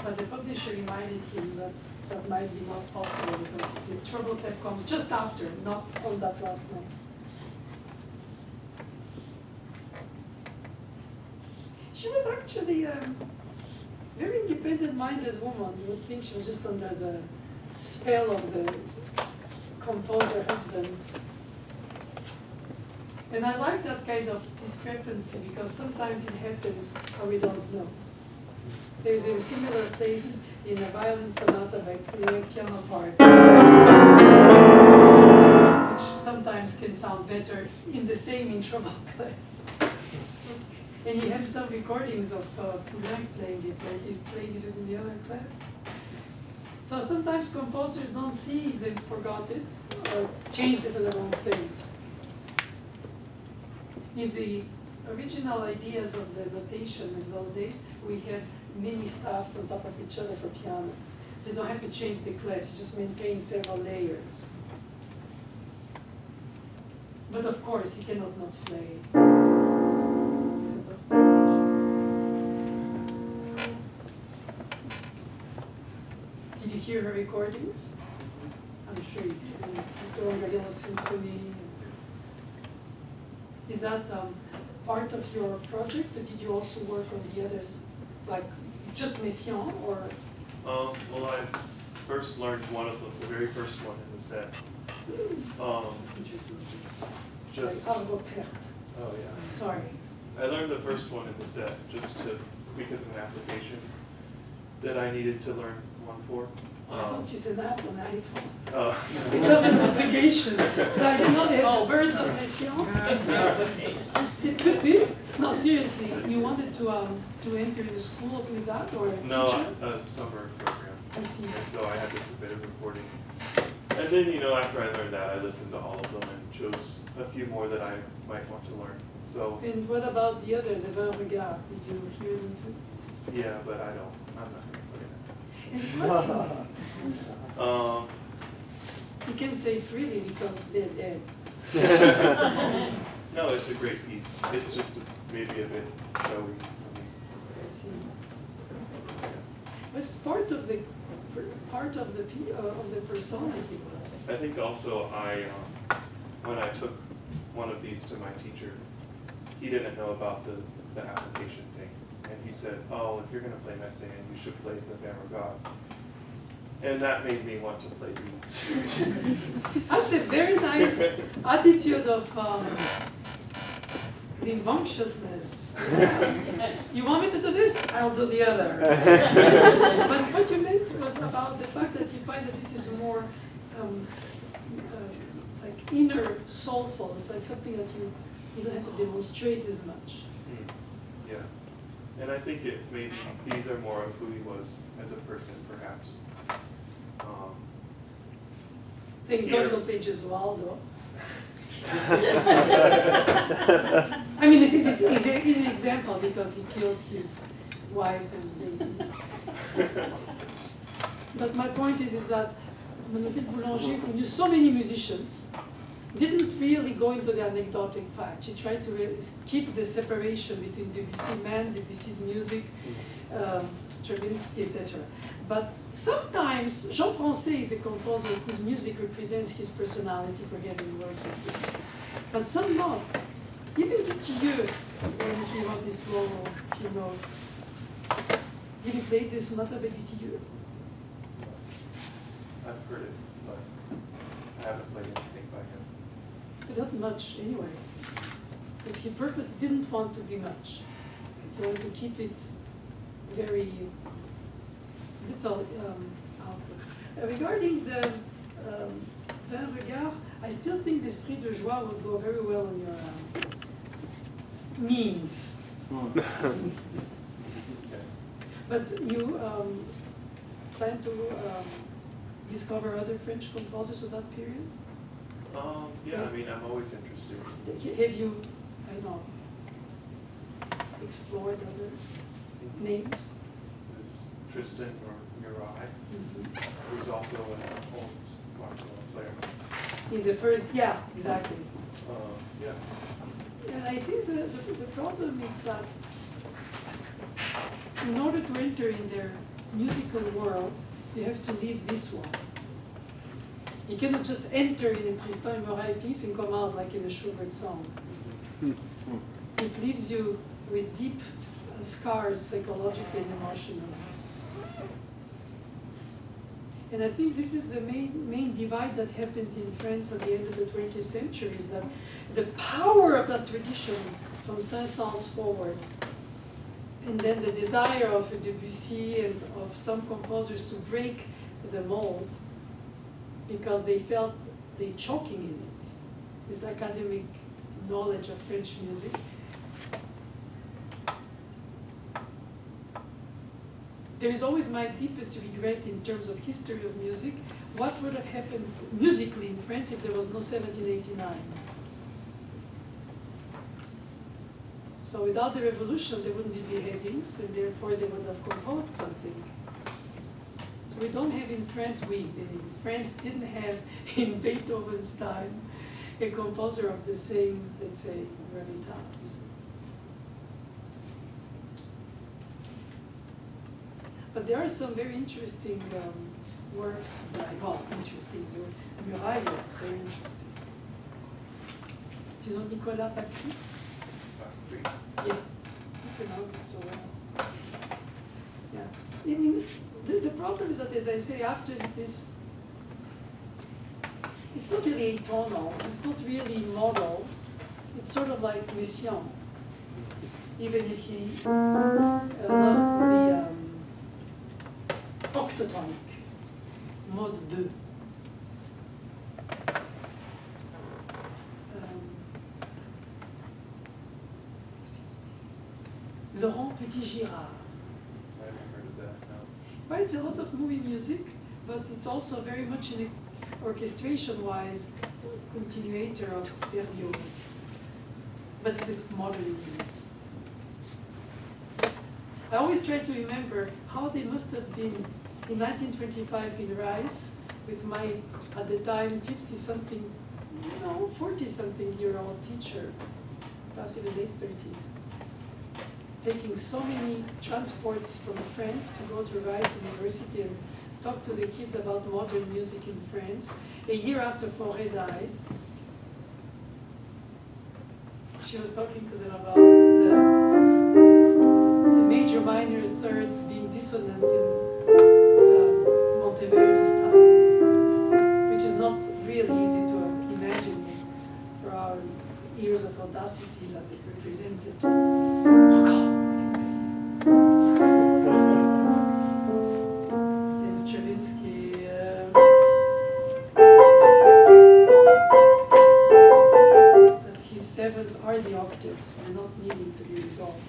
But the publisher reminded him that that might be not possible because the treble clef comes just after, not on that last note. She was actually a very independent-minded woman. You would think she was just under the spell of the composer husband. And I like that kind of discrepancy because sometimes it happens and we don't know. There's a similar place in a violin sonata by a piano part, which sometimes can sound better in the same interval clef. And you have some recordings of Poulain playing it, where he's playing it in the other clef. So sometimes composers don't see if they forgot it or changed it to the wrong place. In the original ideas of the notation in those days, we had many staffs on top of each other for piano. So you don't have to change the clefs, you just maintain several layers. But of course, you cannot not play. Did you hear her recordings? I'm sure you did. Victor Symphony. Is that part of your project, or did you also work on the others, like just Messiaen, or? Well, I first learned one of them, the very first one in the set. Interesting. Just. Like Arvo Pärt. Oh yeah. Sorry. I learned the first one in the set just because of an application that I needed to learn one for. I thought you said that on iPhone. Oh. Because of an application. So I did not have the birds of Messiaen. It could be. No, seriously, you wanted to enter the school with that, or a teacher? No, a summer program. I see. And so I had to submit a recording. And then, after I learned that, I listened to all of them and chose a few more that I might want to learn. So. And what about the other, the Vingt Regards? Did you hear them too? Yeah, but I'm not going to play And what's that. you can say freely because they're dead. No, it's a great piece. It's just maybe a bit showy. I see. But it's part of the persona, I think. I think also when I took one of these to my teacher, he didn't know about the application thing. And he said, oh, if you're going to play Messiaen, you should play the Vingt Regards. And that made me want to play these. That's a very nice attitude of rambunctiousness. You want me to do this? I'll do the other. But what you meant was about the fact that you find that this is more, it's like inner soulful. It's like something that you don't have to demonstrate as much. Yeah. And I think maybe these are more of who he was as a person, perhaps. Thank God don't play Gesualdo. I mean, it's an easy example because he killed his wife and baby. But my point is that Mademoiselle Boulanger, who knew so many musicians, didn't really go into the anecdotic fact. She tried to really keep the separation between Debussy man, Debussy's music, Stravinsky, etc. But sometimes Jean Francais is a composer whose music represents his personality for having worked with him. But some not. Even Dutilleux, when he wrote this slow few notes, did you play this sonata by Dutilleux? I've heard it, but I haven't played anything by him. But not much anyway. Because he purposely didn't want to be much. He wanted to keep it very little output. Regarding the 20 regards, I still think l'esprit de joie would go very well on your means. But you plan to discover other French composers of that period? Yeah, I mean, I'm always interested. Have you, I don't know, explored other names? There's Tristan or Murai, who's also an old guitar player. In the first, yeah, exactly. Yeah. And I think the problem is that in order to enter in their musical world, you have to leave this one. You cannot just enter in a Tristan and Murai piece and come out like in a Schubert song. It leaves you with deep scars, psychologically and emotionally. And I think this is the main divide that happened in France at the end of the 20th century, is that the power of that tradition from Saint-Saëns forward, and then the desire of Debussy and of some composers to break the mold because they felt they choking in it, this academic knowledge of French music. There is always my deepest regret in terms of history of music. What would have happened musically in France if there was no 1789? So without the revolution, there wouldn't be beheadings, and therefore they would have composed something. So we don't have in France, France didn't have in Beethoven's time a composer of the same, let's say, gravitas. But there are some very interesting works by, well, interesting, Murai, it's very interesting. Do you know Nicolas Pacry? Yeah, you pronounced it so well. Yeah. I mean, the problem is that, as I say, after this, it's not really atonal, it's not really modal, it's sort of like Messiaen, even if he loved the octatonic, mode 2. Laurent Petit-Girard. I haven't heard of that, no. Writes a lot of movie music, but it's also very much an orchestration-wise continuator of Berlioz, but with modern needs. I always try to remember how they must have been in 1925 in Rice with my, at the time, 50-something, 40-something-year-old teacher, perhaps in the late 30s. Taking so many transports from France to go to Rice University and talk to the kids about modern music in France. A year after Fauré died, she was talking to them about the major minor thirds being dissonant in Monteverdi's time, which is not really easy to imagine for our years of audacity that it represented. Oh God! And Stravinsky. That his sevenths are the octaves and not needing to be resolved.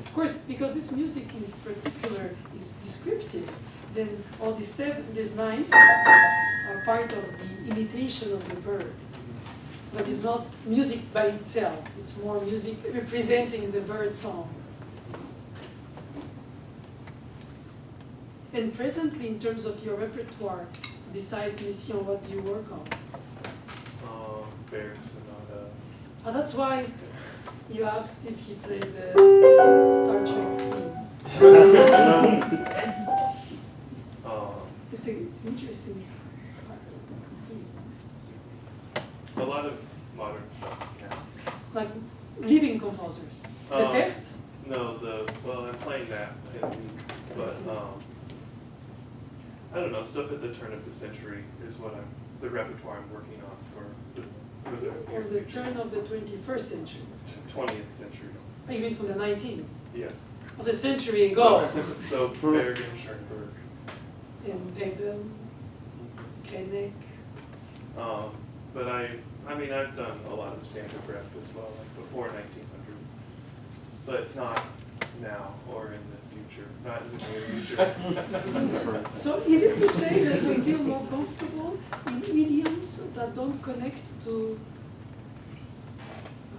Of course, because this music in particular is descriptive, then all these ninths are part of the imitation of the bird. But it's not music by itself. It's more music representing the bird song. And presently, in terms of your repertoire, besides Messiaen, what do you work on? Bear Sonata. Oh, that's why you asked if he plays the Star Trek theme. It's interesting. Please. A lot of modern stuff, yeah. Like living composers. The Pert? No, well, I'm playing that in a week, but I don't know, stuff at the turn of the century is what the repertoire I'm working on for the Or the turn of the 21st century. 20th century. You mean for the 19th? Yeah. was a century ago. So Bergen, Schoenberg. And Webel, Krennek. But I mean, I've done a lot of standard breath as well, like before 1900, but not now or in the future, not in the near future. So is it to say that you feel more comfortable in idioms that don't connect to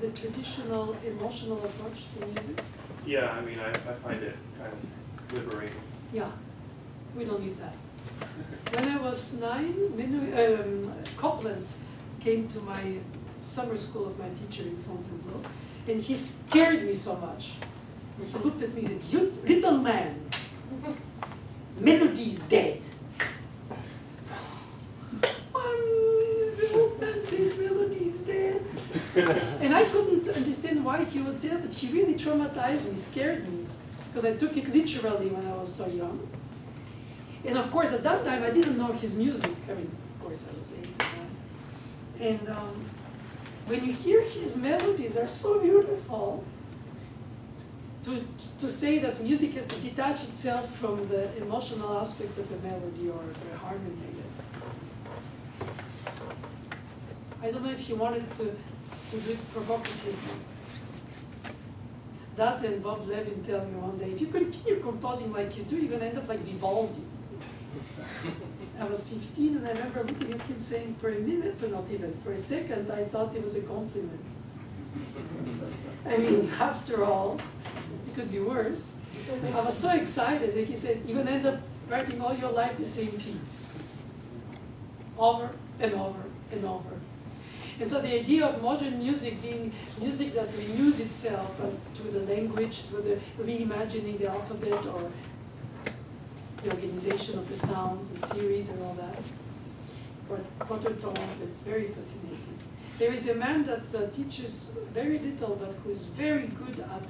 the traditional emotional approach to music? Yeah, I mean, I find it kind of liberating. Yeah, we don't need that. When I was 9, Copland came to my summer school of my teacher in Fontainebleau, and he scared me so much. He looked at me and said, "You little man, melody is dead." The old man said melody is dead. And I couldn't understand why he would say that, but he really traumatized me, scared me, because I took it literally when I was so young. And of course, at that time, I didn't know his music. I mean, of course, I was 8 or 9. And when you hear his melodies are so beautiful, to say that music has to detach itself from the emotional aspect of the melody or the harmony, I guess. I don't know if he wanted to do it provocatively. That and Bob Levin tell me one day, if you continue composing like you do, you're going to end up like Vivaldi. I was 15 and I remember looking at him saying for a minute, but not even, for a second, I thought it was a compliment. I mean, after all, it could be worse. I was so excited that he said, you're going to end up writing all your life the same piece. Over and over and over. And so the idea of modern music being music that renews itself through the language, through the reimagining the alphabet or the organization of the sounds, the series and all that, or quarter-tones, is very fascinating. There is a man that teaches very little, but who is very good at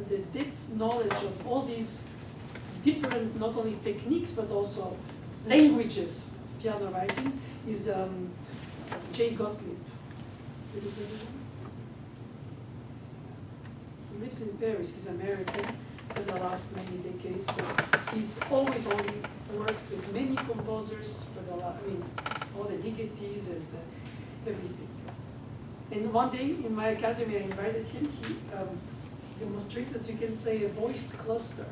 the deep knowledge of all these different, not only techniques, but also languages of piano writing, is Jay Gottlieb. He lives in Paris, he's American for the last many decades, but he's always only worked with many composers for the last, I mean, all the Ligetis and everything. And one day in my academy I invited him, he demonstrated that you can play a voiced cluster,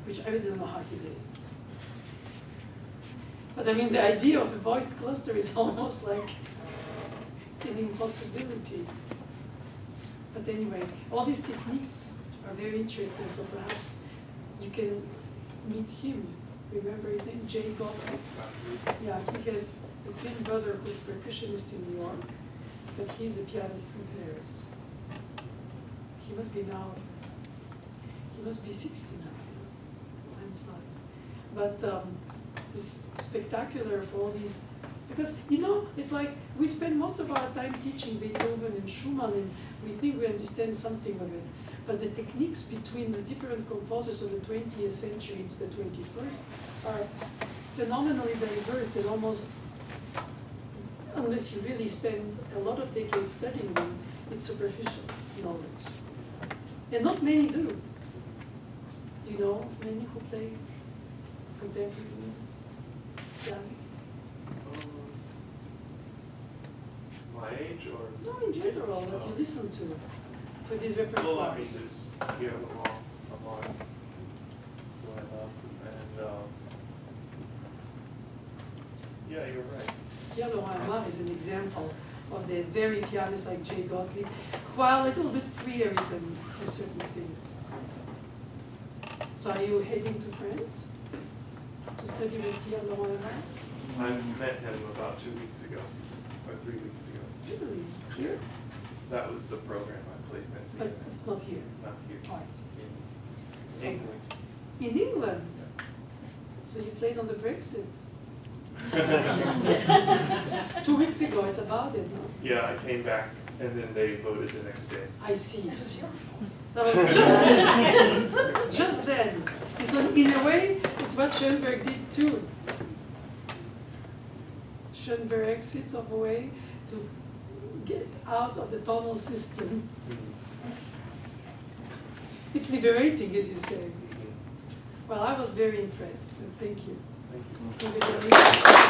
which I really don't know how he did. But I mean, the idea of a voiced cluster is almost like an impossibility. But anyway, all these techniques are very interesting, so perhaps you can meet him. Remember his name? Jay Gottlieb. Yeah, he has a twin brother who's percussionist in New York, but he's a pianist in Paris. He must be 60 now. Time flies. But it's spectacular for all these, because, you know, it's like we spend most of our time teaching Beethoven and Schumann, and we think we understand something of it. But the techniques between the different composers of the 20th century into the 21st are phenomenally diverse, and almost, unless you really spend a lot of decades studying them, it's superficial knowledge. And not many do. Do you know of many who play contemporary music? Pianists? My age or? No, in general, that you listen to for these Well, I mean, repertoires. there's Pierre Lamont, who I love, and yeah, you're right. Pierre Lamont is an example of the very pianist like Jay Gottlieb, while a little bit freer even for certain things. So are you heading to France to study with Pierre Lamont? I met him about 2 weeks ago, or 3 weeks ago. Really? Here? That was the program I played Messi But in. it's not here. Not here. Oh, I see. In England. In England? So you played on the Brexit? 2 weeks ago, it's about it, no? Yeah, I came back and then they voted the next day. I see. That was just then. And so in a way, it's what Schoenberg did too. Schoenberg exits of a way to get out of the tonal system. It's liberating, as you say. Well, I was very impressed. Thank you. Thank you. Congratulations.